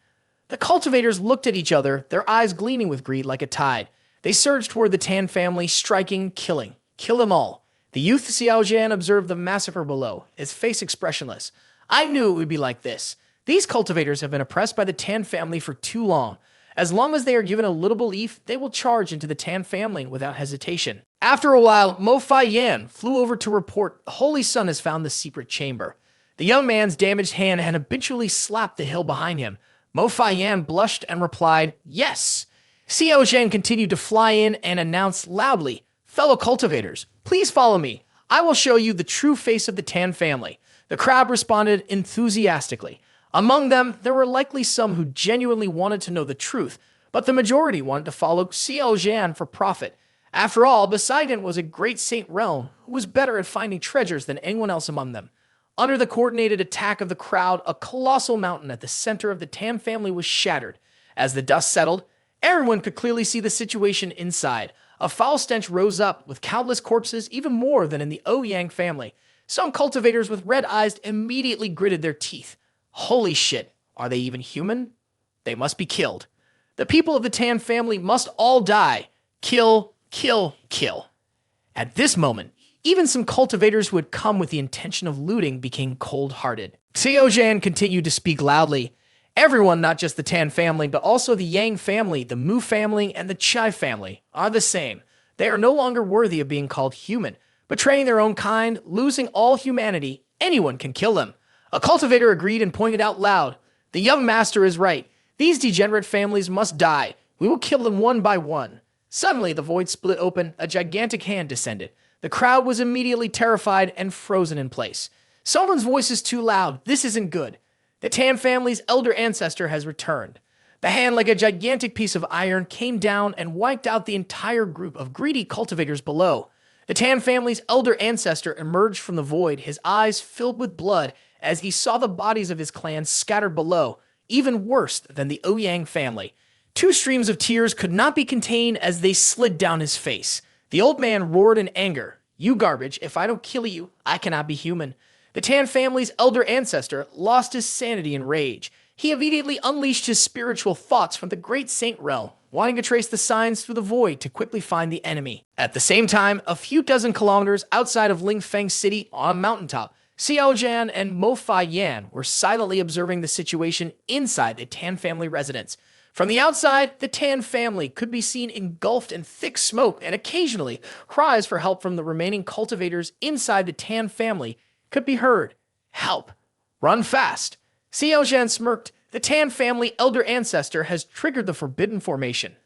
The cultivators looked at each other, their eyes gleaming with greed like a tide. They surged toward the Tan family, striking, killing. Kill them all. The youth Xiao Zhan observed the massacre below, his face expressionless. I knew it would be like this. These cultivators have been oppressed by the Tan family for too long. As long as they are given a little belief, they will charge into the Tan family without hesitation. After a while, Mo Fa Yan flew over to report the Holy Sun has found the secret chamber. The young man's damaged hand had habitually slapped the hill behind him. Mo Fa Yan blushed and replied, "Yes." Xiao Zhan continued to fly in and announced loudly, "Fellow cultivators, please follow me. I will show you the true face of the Tan family." The crowd responded enthusiastically. Among them, there were likely some who genuinely wanted to know the truth, but the majority wanted to follow Xiao Zhan for profit. After all, Besieged was a great saint realm who was better at finding treasures than anyone else among them. Under the coordinated attack of the crowd, a colossal mountain at the center of the Tan family was shattered. As the dust settled, everyone could clearly see the situation inside. A foul stench rose up, with countless corpses, even more than in the Ouyang family. Some cultivators with red eyes immediately gritted their teeth. Holy shit, are they even human? They must be killed. The people of the Tan family must all die. Kill, kill, kill. At this moment, even some cultivators who had come with the intention of looting became cold-hearted. Xiao Zhan continued to speak loudly. Everyone, not just the Tan family, but also the Yang family, the Mu family, and the Chai family, are the same. They are no longer worthy of being called human. Betraying their own kind, losing all humanity, anyone can kill them. A cultivator agreed and pointed out loud, "The young master is right. These degenerate families must die. We will kill them one by one." Suddenly, the void split open, a gigantic hand descended. The crowd was immediately terrified and frozen in place. Someone's voice is too loud. This isn't good. The Tan family's elder ancestor has returned. The hand, like a gigantic piece of iron, came down and wiped out the entire group of greedy cultivators below. The Tan family's elder ancestor emerged from the void, his eyes filled with blood as he saw the bodies of his clan scattered below, even worse than the Ouyang family. Two streams of tears could not be contained as they slid down his face. The old man roared in anger, "You garbage, if I don't kill you, I cannot be human." The Tan family's elder ancestor lost his sanity in rage. He immediately unleashed his spiritual thoughts from the great saint realm, wanting to trace the signs through the void to quickly find the enemy. At the same time, a few dozen kilometers outside of Lingfeng City on a mountaintop, Xiao Zhan and Mo Fa Yan were silently observing the situation inside the Tan family residence. From the outside, the Tan family could be seen engulfed in thick smoke, and occasionally, cries for help from the remaining cultivators inside the Tan family could be heard. Help! Run fast! Xiao Zhan smirked. The Tan family elder ancestor has triggered the forbidden formation.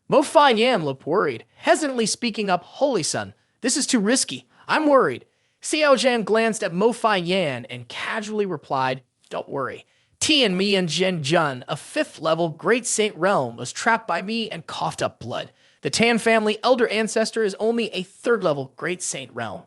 Mo Fa Yan looked worried, hesitantly speaking up, Holy Son, this is too risky. I'm worried. Xiao Zhan glanced at Mo Fa Yan and casually replied, Don't worry. Tian Qiong Jun, a 5th-level Great Saint Realm, was trapped by me and coughed up blood. The Tan family elder ancestor is only a 3rd-level Great Saint Realm.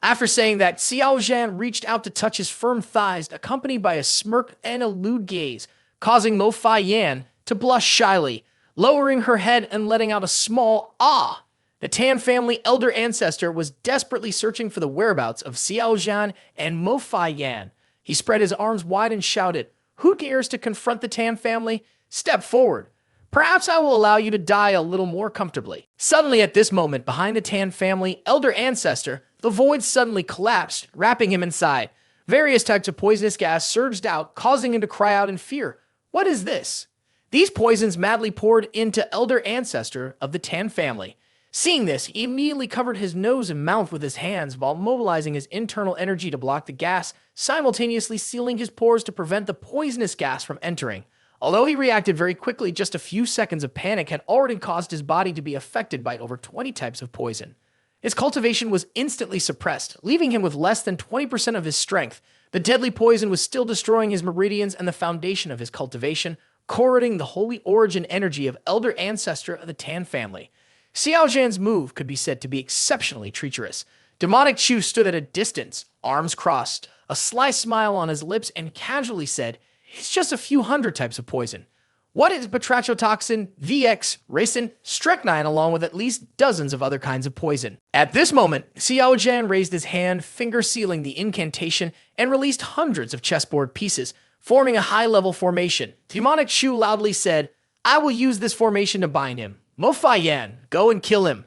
After saying that, Xiao Zhan reached out to touch his firm thighs, accompanied by a smirk and a lewd gaze, causing Mo Fa Yan to blush shyly, lowering her head and letting out a small ah. The Tan family elder ancestor was desperately searching for the whereabouts of Xiao Zhan and Mo Fa Yan. He spread his arms wide and shouted, Who dares to confront the Tan family? Step forward. Perhaps I will allow you to die a little more comfortably. Suddenly at this moment, behind the Tan family elder ancestor, the void suddenly collapsed, wrapping him inside. Various types of poisonous gas surged out, causing him to cry out in fear. What is this? These poisons madly poured into elder ancestor of the Tan family. Seeing this, he immediately covered his nose and mouth with his hands while mobilizing his internal energy to block the gas, simultaneously sealing his pores to prevent the poisonous gas from entering. Although he reacted very quickly, just a few seconds of panic had already caused his body to be affected by over 20 types of poison. His cultivation was instantly suppressed, leaving him with less than 20% of his strength. The deadly poison was still destroying his meridians and the foundation of his cultivation, corroding the holy origin energy of elder ancestor of the Tan family. Xiao Zhan's move could be said to be exceptionally treacherous. Demonic Chu stood at a distance, arms crossed, a sly smile on his lips, and casually said, It's just a few hundred types of poison. What is batrachotoxin, VX, ricin, strychnine, along with at least dozens of other kinds of poison? At this moment, Xiao Zhan raised his hand, finger sealing the incantation, and released hundreds of chessboard pieces, forming a high-level formation. Demonic Chu loudly said, I will use this formation to bind him. Mo Fa Yan, go and kill him.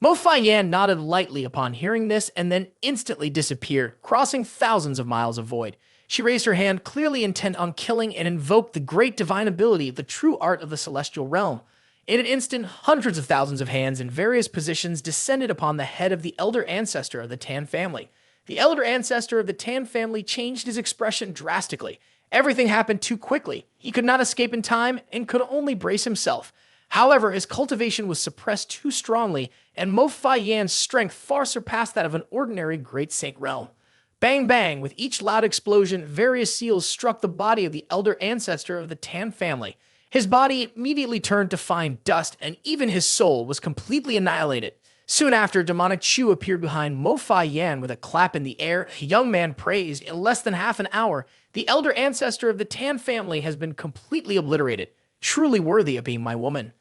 Mo Fa Yan nodded lightly upon hearing this and then instantly disappeared, crossing thousands of miles of void. She raised her hand, clearly intent on killing, and invoked the great divine ability of the true art of the celestial realm. In an instant, hundreds of thousands of hands in various positions descended upon the head of the elder ancestor of the Tan family. The elder ancestor of the Tan family changed his expression drastically. Everything happened too quickly. He could not escape in time and could only brace himself. However, his cultivation was suppressed too strongly, and Mo Fa Yan's strength far surpassed that of an ordinary Great Saint Realm. Bang bang, with each loud explosion, various seals struck the body of the elder ancestor of the Tan family. His body immediately turned to fine dust, and even his soul was completely annihilated. Soon after, Demonic Chu appeared behind Mo Fa Yan with a clap in the air. The young man praised, In less than half an hour, the elder ancestor of the Tan family has been completely obliterated. Truly worthy of being my woman.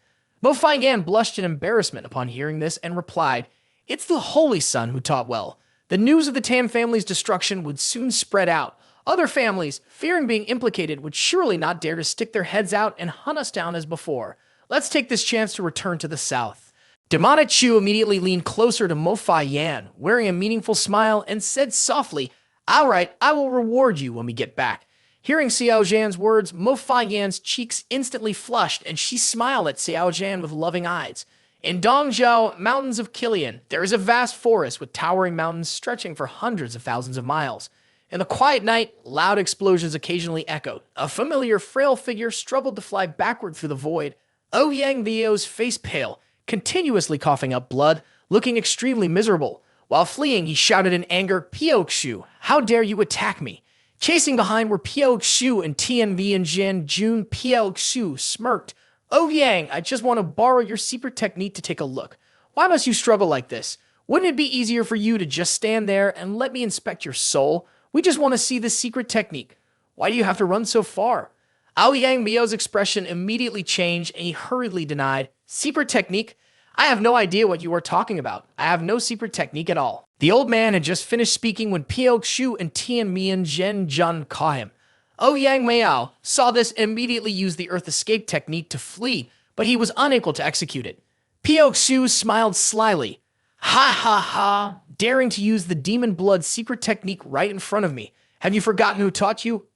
Mo Fa Yan blushed in embarrassment upon hearing this and replied, It's the Holy Son who taught well. The news of the Tan family's destruction would soon spread out. Other families, fearing being implicated, would surely not dare to stick their heads out and hunt us down as before. Let's take this chance to return to the south. Demonic Chu immediately leaned closer to Mo Fa Yan, wearing a meaningful smile, and said softly, All right, I will reward you when we get back. Hearing Xiao Zhan's words, Mo Fa Yan's cheeks instantly flushed, and she smiled at Xiao Zhan with loving eyes. In Dongzhou, mountains of Kilian, there is a vast forest with towering mountains stretching for hundreds of thousands of miles. In the quiet night, loud explosions occasionally echoed. A familiar, frail figure struggled to fly backward through the void. Ouyang Vio's face pale, continuously coughing up blood, looking extremely miserable. While fleeing, he shouted in anger, Piaoxiu, how dare you attack me? Chasing behind were Piaoxiu and Tian Qiong Jun. Piaoxiu smirked. Oh Yang, I just want to borrow your secret technique to take a look. Why must you struggle like this? Wouldn't it be easier for you to just stand there and let me inspect your soul? We just want to see the secret technique. Why do you have to run so far? Ouyang Miao's expression immediately changed and he hurriedly denied, Secret technique? I have no idea what you are talking about. I have no secret technique at all. The old man had just finished speaking when Piaoxiu and Tian Qiong Jun caught him. Ouyang Miao saw this and immediately used the earth escape technique to flee, but he was unable to execute it. Piaoxiu smiled slyly. Ha ha ha, daring to use the demon blood secret technique right in front of me. Have you forgotten who taught you?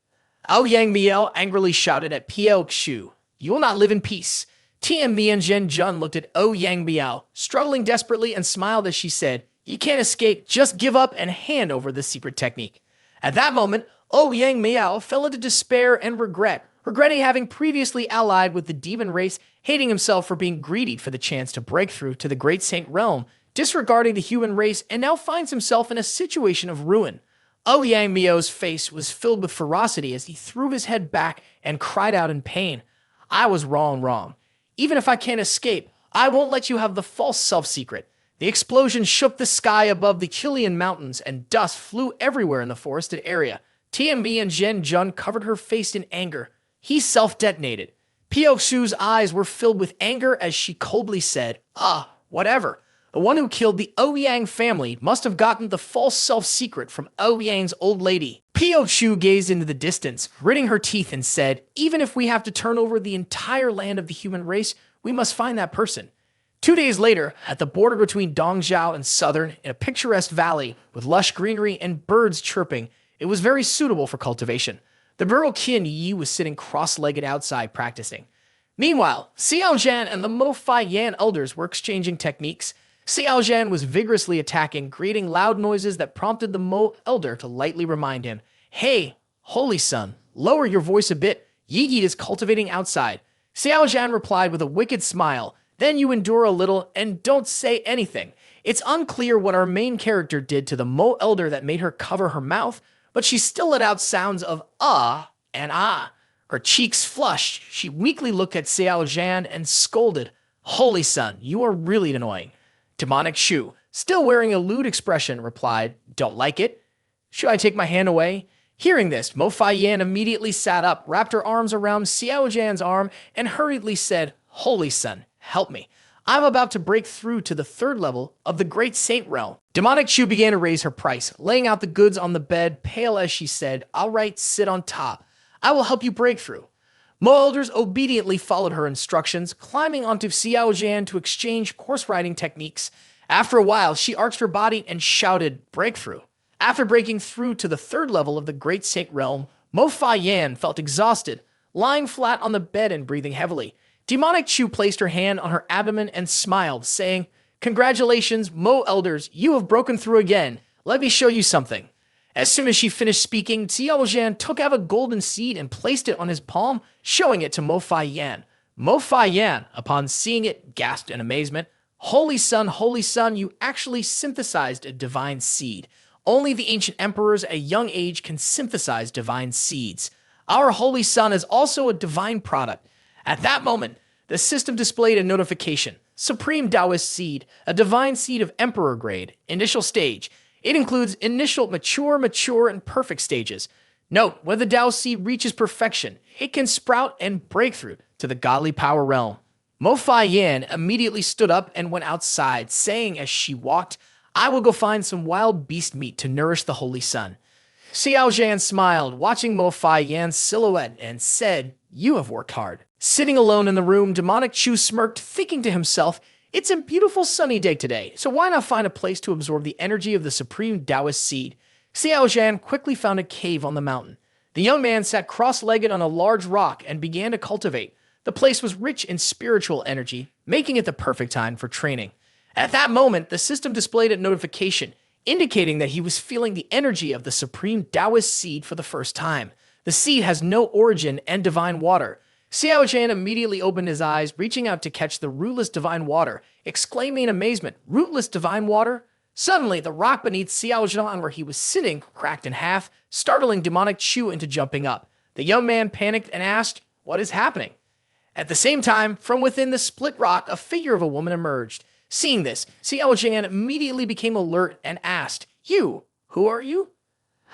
Ouyang Miao angrily shouted at Piaoxiu. You will not live in peace. Tian Qiong Jun looked at Ouyang Miao, struggling desperately, and smiled as she said, You can't escape, just give up and hand over the secret technique. At that moment, Yang Miao fell into despair and regret, regretting having previously allied with the demon race, hating himself for being greedy for the chance to break through to the Great Saint Realm, disregarding the human race, and now finds himself in a situation of ruin. Yang Miao's face was filled with ferocity as he threw his head back and cried out in pain. I was wrong. Even if I can't escape, I won't let you have the false self-secret. The explosion shook the sky above the Chilean mountains, and dust flew everywhere in the forested area. TMB and Zhen Jun covered her face in anger. He self-detonated. Pio Shu's eyes were filled with anger as she coldly said, whatever. The one who killed the Ouyang family must have gotten the false self-secret from Ouyang's old lady. Pio Shu gazed into the distance, gritting her teeth, and said, even if we have to turn over the entire land of the human race, we must find that person. 2 days later, at the border between Dongzhou and Southern, in a picturesque valley with lush greenery and birds chirping, it was very suitable for cultivation. The girl Qin Yi was sitting cross-legged outside practicing. Meanwhile, Xiao Zhan and the Mo Fai Yan elders were exchanging techniques. Xiao Zhan was vigorously attacking, creating loud noises that prompted the Mo elder to lightly remind him, hey, holy son, lower your voice a bit. Yi Yi is cultivating outside. Xiao Zhan replied with a wicked smile, then you endure a little and don't say anything. It's unclear what our main character did to the Mo elder that made her cover her mouth, but she still let out sounds of and ah. Her cheeks flushed. She weakly looked at Xiao Zhan and scolded, holy son, you are really annoying. Demonic Shu, still wearing a lewd expression, replied, don't like it? Should I take my hand away? Hearing this, Mo Fai Yan immediately sat up, wrapped her arms around Xiao Zhan's arm, and hurriedly said, holy son, help me. I'm about to break through to the 3rd level of the Great Saint Realm. Demonic Shu began to raise her price, laying out the goods on the bed, pale as she said, all right, sit on top. I will help you break through. Mo elders obediently followed her instructions, climbing onto Xiao Zhan to exchange horse riding techniques. After a while, she arched her body and shouted, breakthrough. After breaking through to the 3rd level of the Great Saint Realm, Mo Fai Yan felt exhausted, lying flat on the bed and breathing heavily. Demonic Chu placed her hand on her abdomen and smiled, saying, congratulations, Mo elders, you have broken through again. Let me show you something. As soon as she finished speaking, Xiao Zhan took out a golden seed and placed it on his palm, showing it to Mo Fai Yan. Mo Fai Yan, upon seeing it, gasped in amazement. Holy son, you actually synthesized a divine seed. Only the ancient emperors at a young age can synthesize divine seeds. Our holy son is also a divine product. At that moment, the system displayed a notification. Supreme Taoist seed, a divine seed of emperor grade, initial stage. It includes initial, mature, and perfect stages. Note, when the Tao seed reaches perfection, it can sprout and break through to the godly power realm. Mo Fai Yan immediately stood up and went outside, saying as she walked, I will go find some wild beast meat to nourish the holy sun. Xiao Zhan smiled, watching Mo Fai Yan's silhouette, and said, you have worked hard. Sitting alone in the room, Demonic Chu smirked, thinking to himself, it's a beautiful sunny day today, so why not find a place to absorb the energy of the supreme Taoist seed? Xiao Zhan quickly found a cave on the mountain. The young man sat cross-legged on a large rock and began to cultivate. The place was rich in spiritual energy, making it the perfect time for training. At that moment, the system displayed a notification, indicating that he was feeling the energy of the supreme Taoist seed for the first time. The seed has no origin and divine water. Xiao Zhan immediately opened his eyes, reaching out to catch the rootless divine water, exclaiming in amazement, rootless divine water? Suddenly, the rock beneath Xiao Zhan where he was sitting cracked in half, startling Demonic Chu into jumping up. The young man panicked and asked, what is happening? At the same time, from within the split rock, a figure of a woman emerged. Seeing this, Xiao Zhan immediately became alert and asked, you, who are you?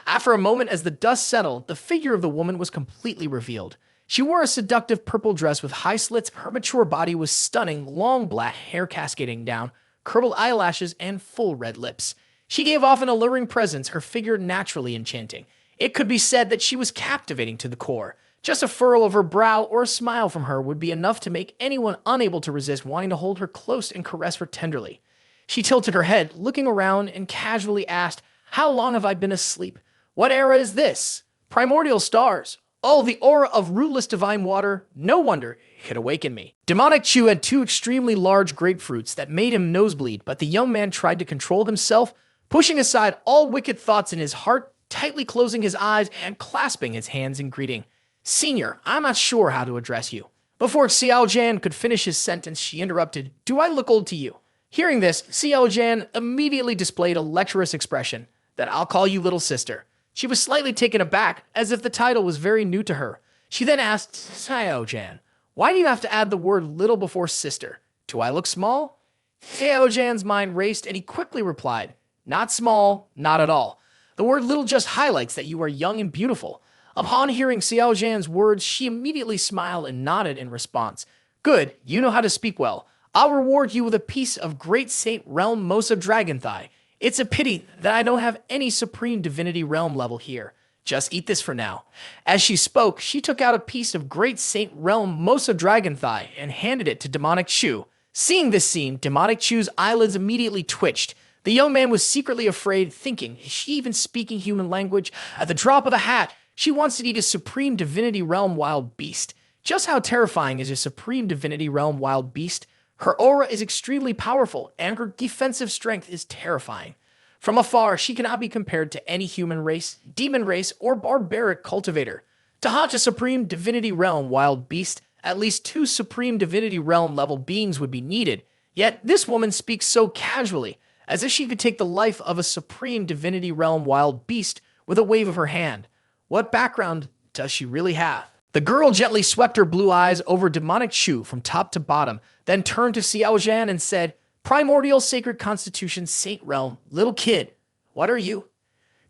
After a moment, as the dust settled, the figure of the woman was completely revealed. She wore a seductive purple dress with high slits. Her mature body was stunning, long black hair cascading down, curled eyelashes, and full red lips. She gave off an alluring presence, her figure naturally enchanting. It could be said that she was captivating to the core. Just a furrow of her brow or a smile from her would be enough to make anyone unable to resist wanting to hold her close and caress her tenderly. She tilted her head, looking around, and casually asked, how long have I been asleep? What era is this? Primordial stars. Oh, the aura of rootless divine water. No wonder it could awaken me. Demonic Chu had 2 extremely large grapefruits that made him nosebleed, but the young man tried to control himself, pushing aside all wicked thoughts in his heart, tightly closing his eyes and clasping his hands in greeting. Senior, I'm not sure how to address you. Before Xiao Zhan could finish his sentence, she interrupted. Do I look old to you? Hearing this, Xiao Zhan immediately displayed a lecherous expression. That I'll call you little sister. She was slightly taken aback, as if the title was very new to her. She then asked, Xiao Zhan, why do you have to add the word little before sister? Do I look small? Xiao Zhan's mind raced and he quickly replied, not small, not at all. The word little just highlights that you are young and beautiful. Upon hearing Xiao Zhan's words, she immediately smiled and nodded in response. Good, you know how to speak well. I'll reward you with a piece of Great Saint Realm Mosa Dragon Thigh. It's a pity that I don't have any Supreme Divinity Realm level here. Just eat this for now. As she spoke, she took out a piece of Great Saint Realm Mosa Dragon Thigh and handed it to Demonic Chu. Seeing this scene, Demonic Chu's eyelids immediately twitched. The young man was secretly afraid, thinking, is she even speaking human language? At the drop of a hat, she wants to eat a Supreme Divinity Realm wild beast. Just how terrifying is a Supreme Divinity Realm wild beast? Her aura is extremely powerful, and her defensive strength is terrifying. From afar, she cannot be compared to any human race, demon race, or barbaric cultivator. To haunt a Supreme Divinity Realm wild beast, at least 2 Supreme Divinity Realm level beings would be needed. Yet this woman speaks so casually, as if she could take the life of a Supreme Divinity Realm wild beast with a wave of her hand. What background does she really have? The girl gently swept her blue eyes over Demonic Chu from top to bottom, then turned to Xiao Zhan and said, Primordial Sacred Constitution Saint Realm, little kid, what are you?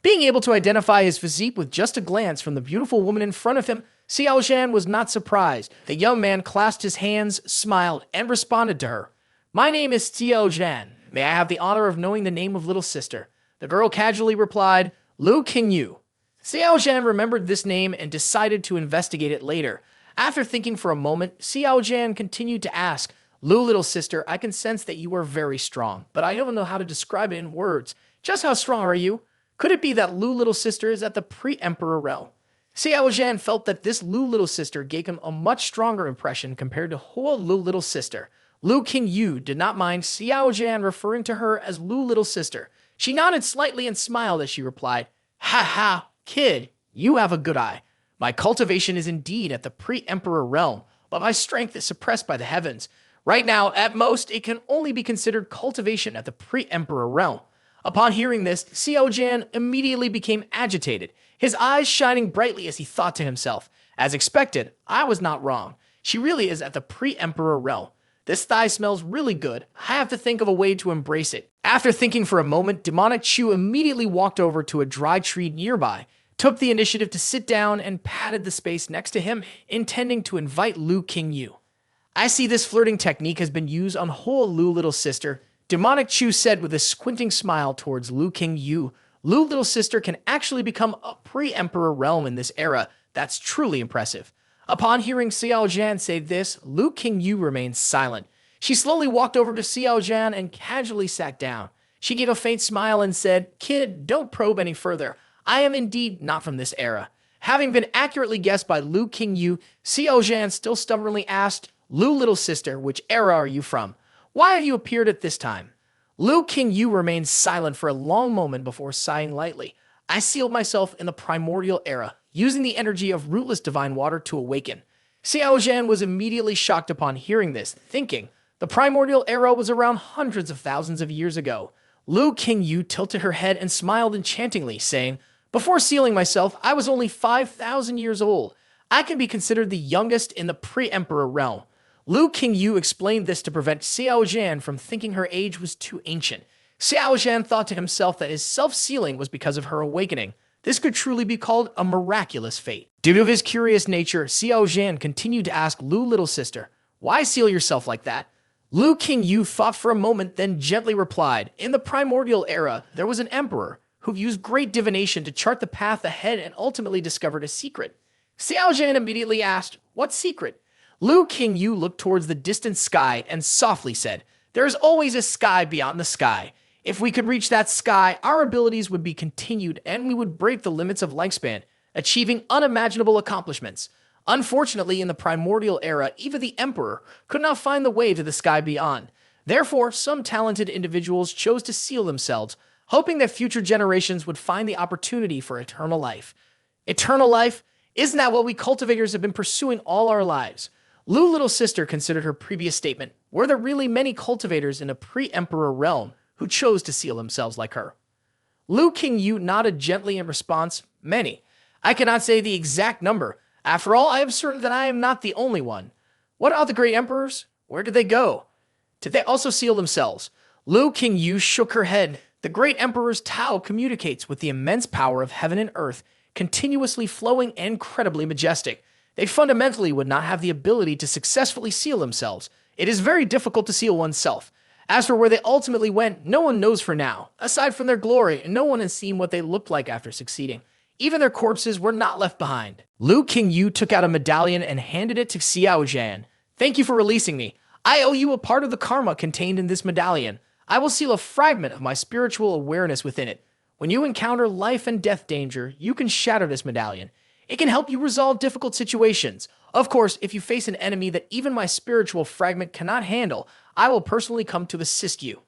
Being able to identify his physique with just a glance from the beautiful woman in front of him, Xiao Zhan was not surprised. The young man clasped his hands, smiled, and responded to her. My name is Xiao Zhan. May I have the honor of knowing the name of little sister? The girl casually replied, Lu Qingyu. Xiao Zhan remembered this name and decided to investigate it later. After thinking for a moment, Xiao Zhan continued to ask, Lu, little sister, I can sense that you are very strong, but I don't know how to describe it in words. Just how strong are you? Could it be that Lu, little sister, is at the pre-emperor realm? Xiao Zhan felt that this Lu, little sister gave him a much stronger impression compared to Hua Lu, little sister. Lu Qingyu did not mind Xiao Zhan referring to her as Lu, little sister. She nodded slightly and smiled as she replied, Ha ha, kid, you have a good eye. My cultivation is indeed at the pre-emperor realm, but my strength is suppressed by the heavens. Right now, at most, it can only be considered cultivation at the pre-emperor realm. Upon hearing this, Xiao Zhan immediately became agitated, his eyes shining brightly as he thought to himself, as expected, I was not wrong. She really is at the pre-emperor realm. This thigh smells really good. I have to think of a way to embrace it. After thinking for a moment, Demonic Chu immediately walked over to a dry tree nearby, took the initiative to sit down and patted the space next to him, intending to invite Lu Qingyu. I see this flirting technique has been used on whole Lu, little sister. Demonic Chu said with a squinting smile towards Lu Qingyu. Lu, little sister can actually become a pre-emperor realm in this era. That's truly impressive. Upon hearing Xiao Zhan say this, Lu Qingyu remained silent. She slowly walked over to Xiao Zhan and casually sat down. She gave a faint smile and said, Kid, don't probe any further. I am indeed not from this era. Having been accurately guessed by Lu Qingyu, Xiao Zhan still stubbornly asked, Lu, little sister, which era are you from? Why have you appeared at this time? Lu Qingyu remained silent for a long moment before sighing lightly. I sealed myself in the primordial era, using the energy of rootless divine water to awaken. Xiao Zhan was immediately shocked upon hearing this, thinking, the primordial era was around hundreds of thousands of years ago. Lu Qingyu tilted her head and smiled enchantingly, saying, Before sealing myself, I was only 5,000 years old. I can be considered the youngest in the pre-emperor realm. Lu Qingyu explained this to prevent Xiao Zhan from thinking her age was too ancient. Xiao Zhan thought to himself that his self-sealing was because of her awakening. This could truly be called a miraculous fate. Due to his curious nature, Xiao Zhan continued to ask Lu, little sister, why seal yourself like that? Lu Qingyu thought for a moment, then gently replied, in the primordial era, there was an emperor who used great divination to chart the path ahead and ultimately discovered a secret. Xiao Zhan immediately asked, what secret? Lu Qingyu looked towards the distant sky and softly said, there is always a sky beyond the sky. If we could reach that sky, our abilities would be continued and we would break the limits of lifespan, achieving unimaginable accomplishments. Unfortunately, in the primordial era, even the emperor could not find the way to the sky beyond. Therefore, some talented individuals chose to seal themselves. hoping that future generations would find the opportunity for eternal life. Eternal life? Isn't that what we cultivators have been pursuing all our lives? Lu Little Sister considered her previous statement. Were there really many cultivators in a pre-emperor realm who chose to seal themselves like her? Lu Qingyu nodded gently in response. Many. I cannot say the exact number. After all, I am certain that I am not the only one. What are the great emperors? Where did they go? Did they also seal themselves? Lu Qingyu shook her head. The great emperor's Tao communicates with the immense power of heaven and earth, continuously flowing and incredibly majestic. They fundamentally would not have the ability to successfully seal themselves. It is very difficult to seal oneself. As for where they ultimately went, no one knows for now. Aside from their glory, no one has seen what they looked like after succeeding. Even their corpses were not left behind. Lu Qingyu took out a medallion and handed it to Xiao Zhan. Thank you for releasing me. I owe you a part of the karma contained in this medallion. I will seal a fragment of my spiritual awareness within it. When you encounter life and death danger, you can shatter this medallion. It can help you resolve difficult situations. Of course, if you face an enemy that even my spiritual fragment cannot handle, I will personally come to assist you.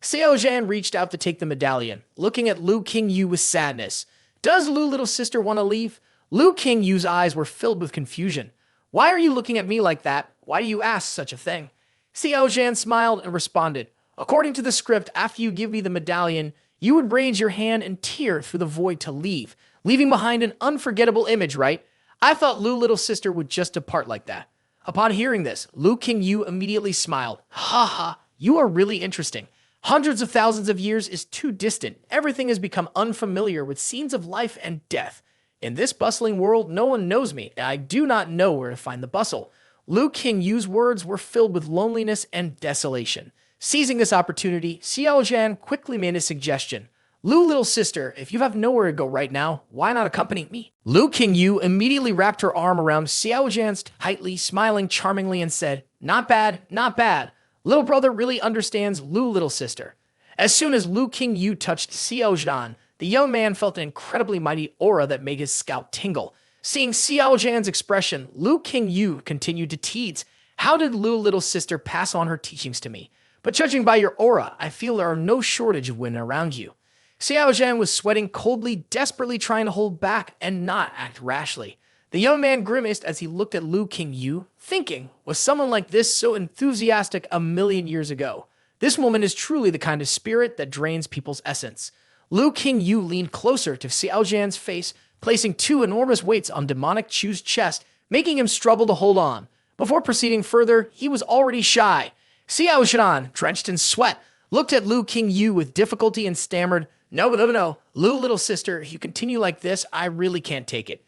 Xiao Zhan reached out to take the medallion, looking at Lu Qingyu with sadness. Does Lu Little Sister want to leave? Lu Qingyu's eyes were filled with confusion. Why are you looking at me like that? Why do you ask such a thing? Xiao Zhan smiled and responded. According to the script, after you give me the medallion, you would raise your hand and tear through the void to leave, leaving behind an unforgettable image, right? I thought Lu Little Sister would just depart like that. Upon hearing this, Lu Qingyu immediately smiled. Ha ha, you are really interesting. Hundreds of thousands of years is too distant. Everything has become unfamiliar with scenes of life and death. In this bustling world, no one knows me, and I do not know where to find the bustle. Lu Qingyu's words were filled with loneliness and desolation. Seizing this opportunity, Xiao Zhan quickly made a suggestion. Lu Little Sister, if you have nowhere to go right now, why not accompany me? Lu Qingyu immediately wrapped her arm around Xiao Zhan's tightly, smiling charmingly and said, Not bad, not bad. Little brother really understands Lu Little Sister. As soon as Lu Qingyu touched Xiao Zhan, the young man felt an incredibly mighty aura that made his scalp tingle. Seeing Xiao Zhan's expression, Lu Qingyu continued to tease. How did Lu Little Sister pass on her teachings to me? But judging by your aura, I feel there are no shortage of wind around you. Xiao Zhan was sweating coldly, desperately trying to hold back and not act rashly. The young man grimaced as he looked at Lu Qingyu, thinking, was someone like this so enthusiastic a million years ago? This woman is truly the kind of spirit that drains people's essence. Lu Qingyu leaned closer to Xiao Zhan's face, placing two enormous weights on demonic Chu's chest, making him struggle to hold on. Before proceeding further, he was already shy. Xiao Zhan, drenched in sweat, looked at Lu Qingyu with difficulty and stammered, No, Lu Little Sister, if you continue like this, I really can't take it.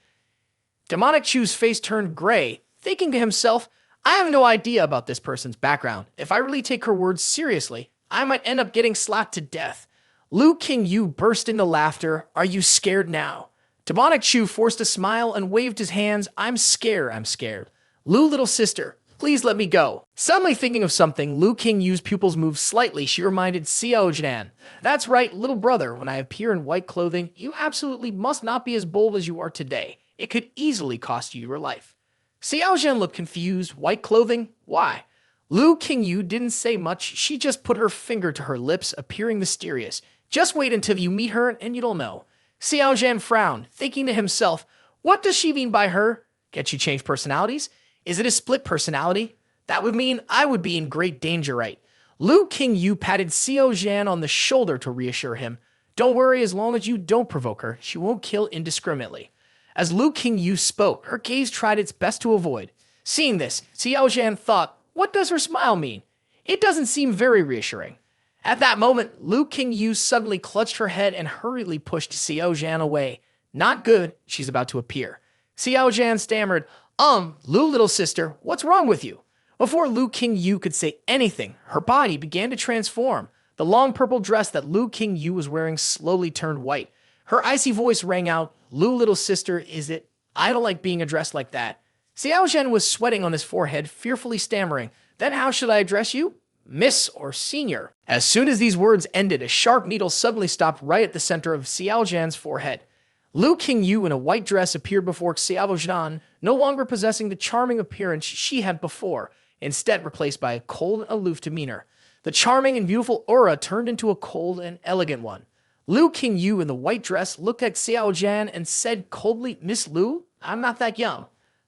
Demonic Chu's face turned gray, thinking to himself, I have no idea about this person's background. If I really take her words seriously, I might end up getting slapped to death. Lu Qingyu burst into laughter. Are you scared now? Demonic Chu forced a smile and waved his hands. I'm scared. Lu Little Sister, please let me go. Suddenly thinking of something, Lu Qingyu's pupils moved slightly. She reminded Xiao Zhan. That's right, little brother, when I appear in white clothing, you absolutely must not be as bold as you are today. It could easily cost you your life. Xiao Zhan looked confused. White clothing? Why? Lu Qingyu didn't say much. She just put her finger to her lips, appearing mysterious. Just wait until you meet her and you'll know. Xiao Zhan frowned, thinking to himself, what does she mean by her? Can she change personalities? Is it a split personality? That would mean I would be in great danger, right? Lu Qingyu patted Xiao Zhan on the shoulder to reassure him. Don't worry, as long as you don't provoke her, she won't kill indiscriminately. As Lu Qingyu spoke, her gaze tried its best to avoid. Seeing this, Xiao Zhan thought, what does her smile mean? It doesn't seem very reassuring. At that moment, Lu Qingyu suddenly clutched her head and hurriedly pushed Xiao Zhan away. Not good, she's about to appear. Xiao Zhan stammered, Lu Little Sister, what's wrong with you? Before Lu Qingyu could say anything, her body began to transform. The long purple dress that Lu Qingyu was wearing slowly turned white. Her icy voice rang out, Lu Little Sister, is it? I don't like being addressed like that. Xiao Zhan was sweating on his forehead, fearfully stammering. Then how should I address you? Miss or Senior. As soon as these words ended, a sharp needle suddenly stopped right at the center of Xiao Zhan's forehead. Lu Qingyu in a white dress appeared before Xiao Zhan, no longer possessing the charming appearance she had before, instead replaced by a cold and aloof demeanor. The charming and beautiful aura turned into a cold and elegant one. Liu Qingyu in the white dress looked at Xiao Zhan and said coldly, "Miss Liu, I'm not that young."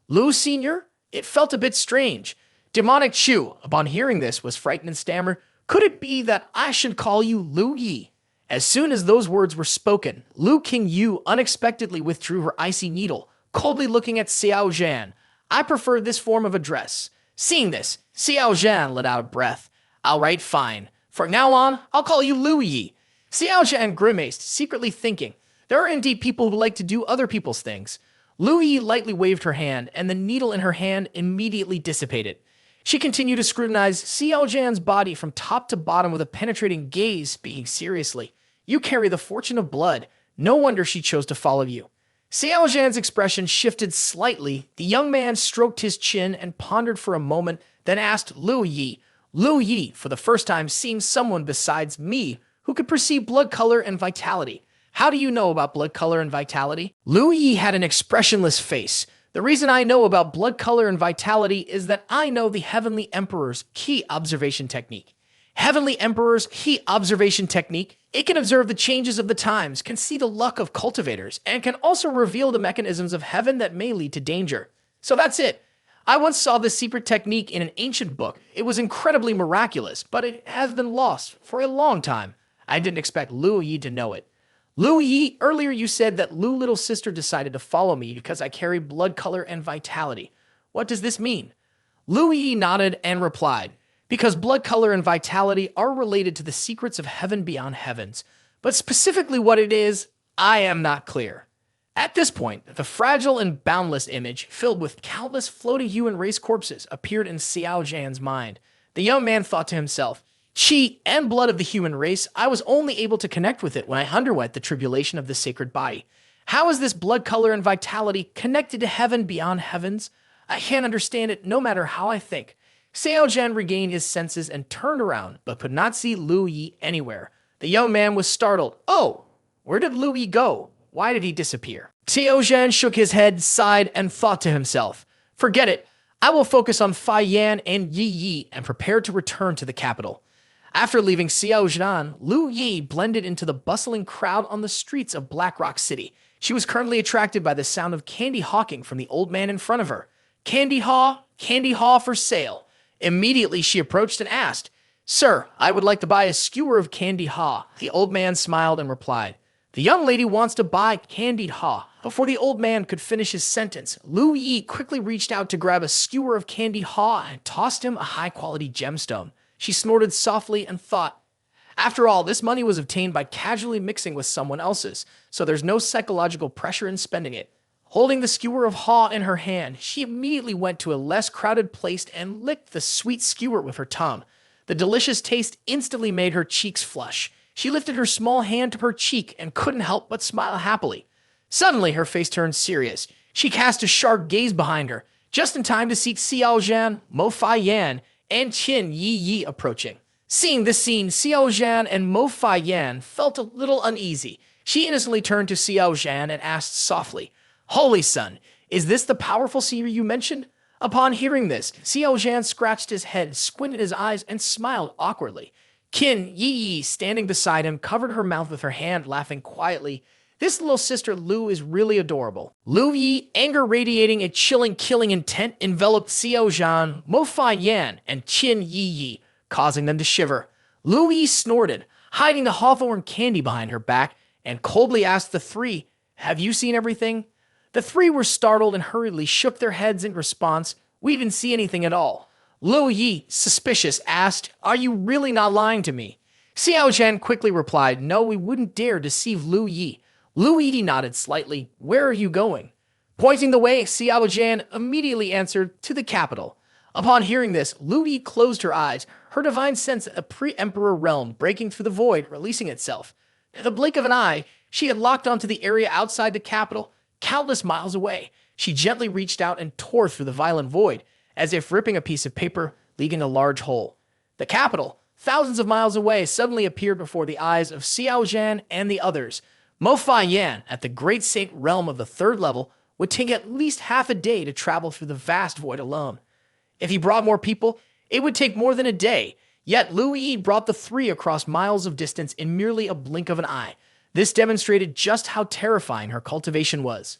"Liu Senior?" It felt a bit strange. Demonic Chu, upon hearing this, was frightened and stammered, "Could it be that I should call you Liu Yi?" As soon as those words were spoken, Liu Qingyu unexpectedly withdrew her icy needle, coldly looking at Xiao Zhan. "I prefer this form of address." Seeing this, Xiao Zhan let out a breath. "All right, fine. From now on, I'll call you Liu Yi." Xiao Zhan grimaced, secretly thinking, there are indeed people who like to do other people's things. Liu Yi lightly waved her hand, and the needle in her hand immediately dissipated. She continued to scrutinize Xiao Zhan's body from top to bottom with a penetrating gaze, speaking seriously. "You carry the fortune of blood. No wonder she chose to follow you." Xiao Zhan's expression shifted slightly. The young man stroked his chin and pondered for a moment, then asked Liu Yi. Liu Yi, for the first time seeing someone besides me who could perceive blood color and vitality. "How do you know about blood color and vitality?" Liu Yi had an expressionless face. "The reason I know about blood color and vitality is that I know the Heavenly Emperor's key observation technique." Heavenly Emperor's key observation technique? It can observe the changes of the times, can see the luck of cultivators, and can also reveal the mechanisms of heaven that may lead to danger. So that's it. I once saw this secret technique in an ancient book. It was incredibly miraculous, but it has been lost for a long time. I didn't expect Liu Yi to know it. Liu Yi, earlier you said that Liu little sister decided to follow me because I carry blood color and vitality. What does this mean? Liu Yi nodded and replied, "Because blood color and vitality are related to the secrets of heaven beyond heavens, but specifically what it is, I am not clear." At this point, the fragile and boundless image, filled with countless floating human race corpses, appeared in Xiao Zhan's mind. The young man thought to himself, "Qi and blood of the human race, I was only able to connect with it when I underwent the tribulation of the sacred body. How is this blood color and vitality connected to heaven beyond heavens? I can't understand it no matter how I think." Xiao Zhan regained his senses and turned around, but could not see Liu Yi anywhere. The young man was startled. "Oh, where did Liu Yi go? Why did he disappear?" Xiao Zhan shook his head, sighed, and thought to himself, "Forget it. I will focus on Fai Yan and Yi Yi and prepare to return to the capital." After leaving Xiao Zhan, Liu Yi blended into the bustling crowd on the streets of Black Rock City. She was currently attracted by the sound of candy hawking from the old man in front of her. Candy haw for sale." Immediately she approached and asked, "Sir, I would like to buy a skewer of candy haw." The old man smiled and replied, "The young lady wants to buy candied haw." Before the old man could finish his sentence, Liu Yi quickly reached out to grab a skewer of candy haw and tossed him a high-quality gemstone. She snorted softly and thought, after all, this money was obtained by casually mixing with someone else's, so there's no psychological pressure in spending it. Holding the skewer of haw in her hand, she immediately went to a less crowded place and licked the sweet skewer with her tongue. The delicious taste instantly made her cheeks flush. She lifted her small hand to her cheek and couldn't help but smile happily. Suddenly, her face turned serious. She cast a sharp gaze behind her, just in time to see Xiao Zhan, Mo Fai Yan, and Qin Yi Yi approaching. Seeing this scene, Xiao Zhan and Mo Fai Yan felt a little uneasy. She innocently turned to Xiao Zhan and asked softly, "Holy Son, is this the powerful seer you mentioned?" Upon hearing this, Xiao Zhan scratched his head, squinted his eyes, and smiled awkwardly. Qin Yi Yi, standing beside him, covered her mouth with her hand, laughing quietly. This little sister Liu is really adorable. Liu Yi, anger radiating a chilling, killing intent, enveloped Xiao Zhan, Mo Fai Yan, and Qin Yi Yi, causing them to shiver. Liu Yi snorted, hiding the hawthorn candy behind her back, and coldly asked the three, "Have you seen everything?" The three were startled and hurriedly shook their heads in response. "We didn't see anything at all." Liu Yi, suspicious, asked, "Are you really not lying to me?" Xiao Zhan quickly replied, "No, we wouldn't dare deceive Liu Yi." Liu Yi nodded slightly. "Where are you going?" Pointing the way, Xiao Zhan immediately answered, "To the capital." Upon hearing this, Liu Yi closed her eyes, her divine sense of a pre-emperor realm breaking through the void, releasing itself. In the blink of an eye, she had locked onto the area outside the capital, countless miles away. She gently reached out and tore through the violent void, as if ripping a piece of paper, leaving a large hole. The capital, thousands of miles away, suddenly appeared before the eyes of Xiao Zhan and the others. Mo Fai Yan, at the great saint realm of the third level, would take at least half a day to travel through the vast void alone. If he brought more people, it would take more than a day. Yet Liu Yi brought the three across miles of distance in merely a blink of an eye. This demonstrated just how terrifying her cultivation was.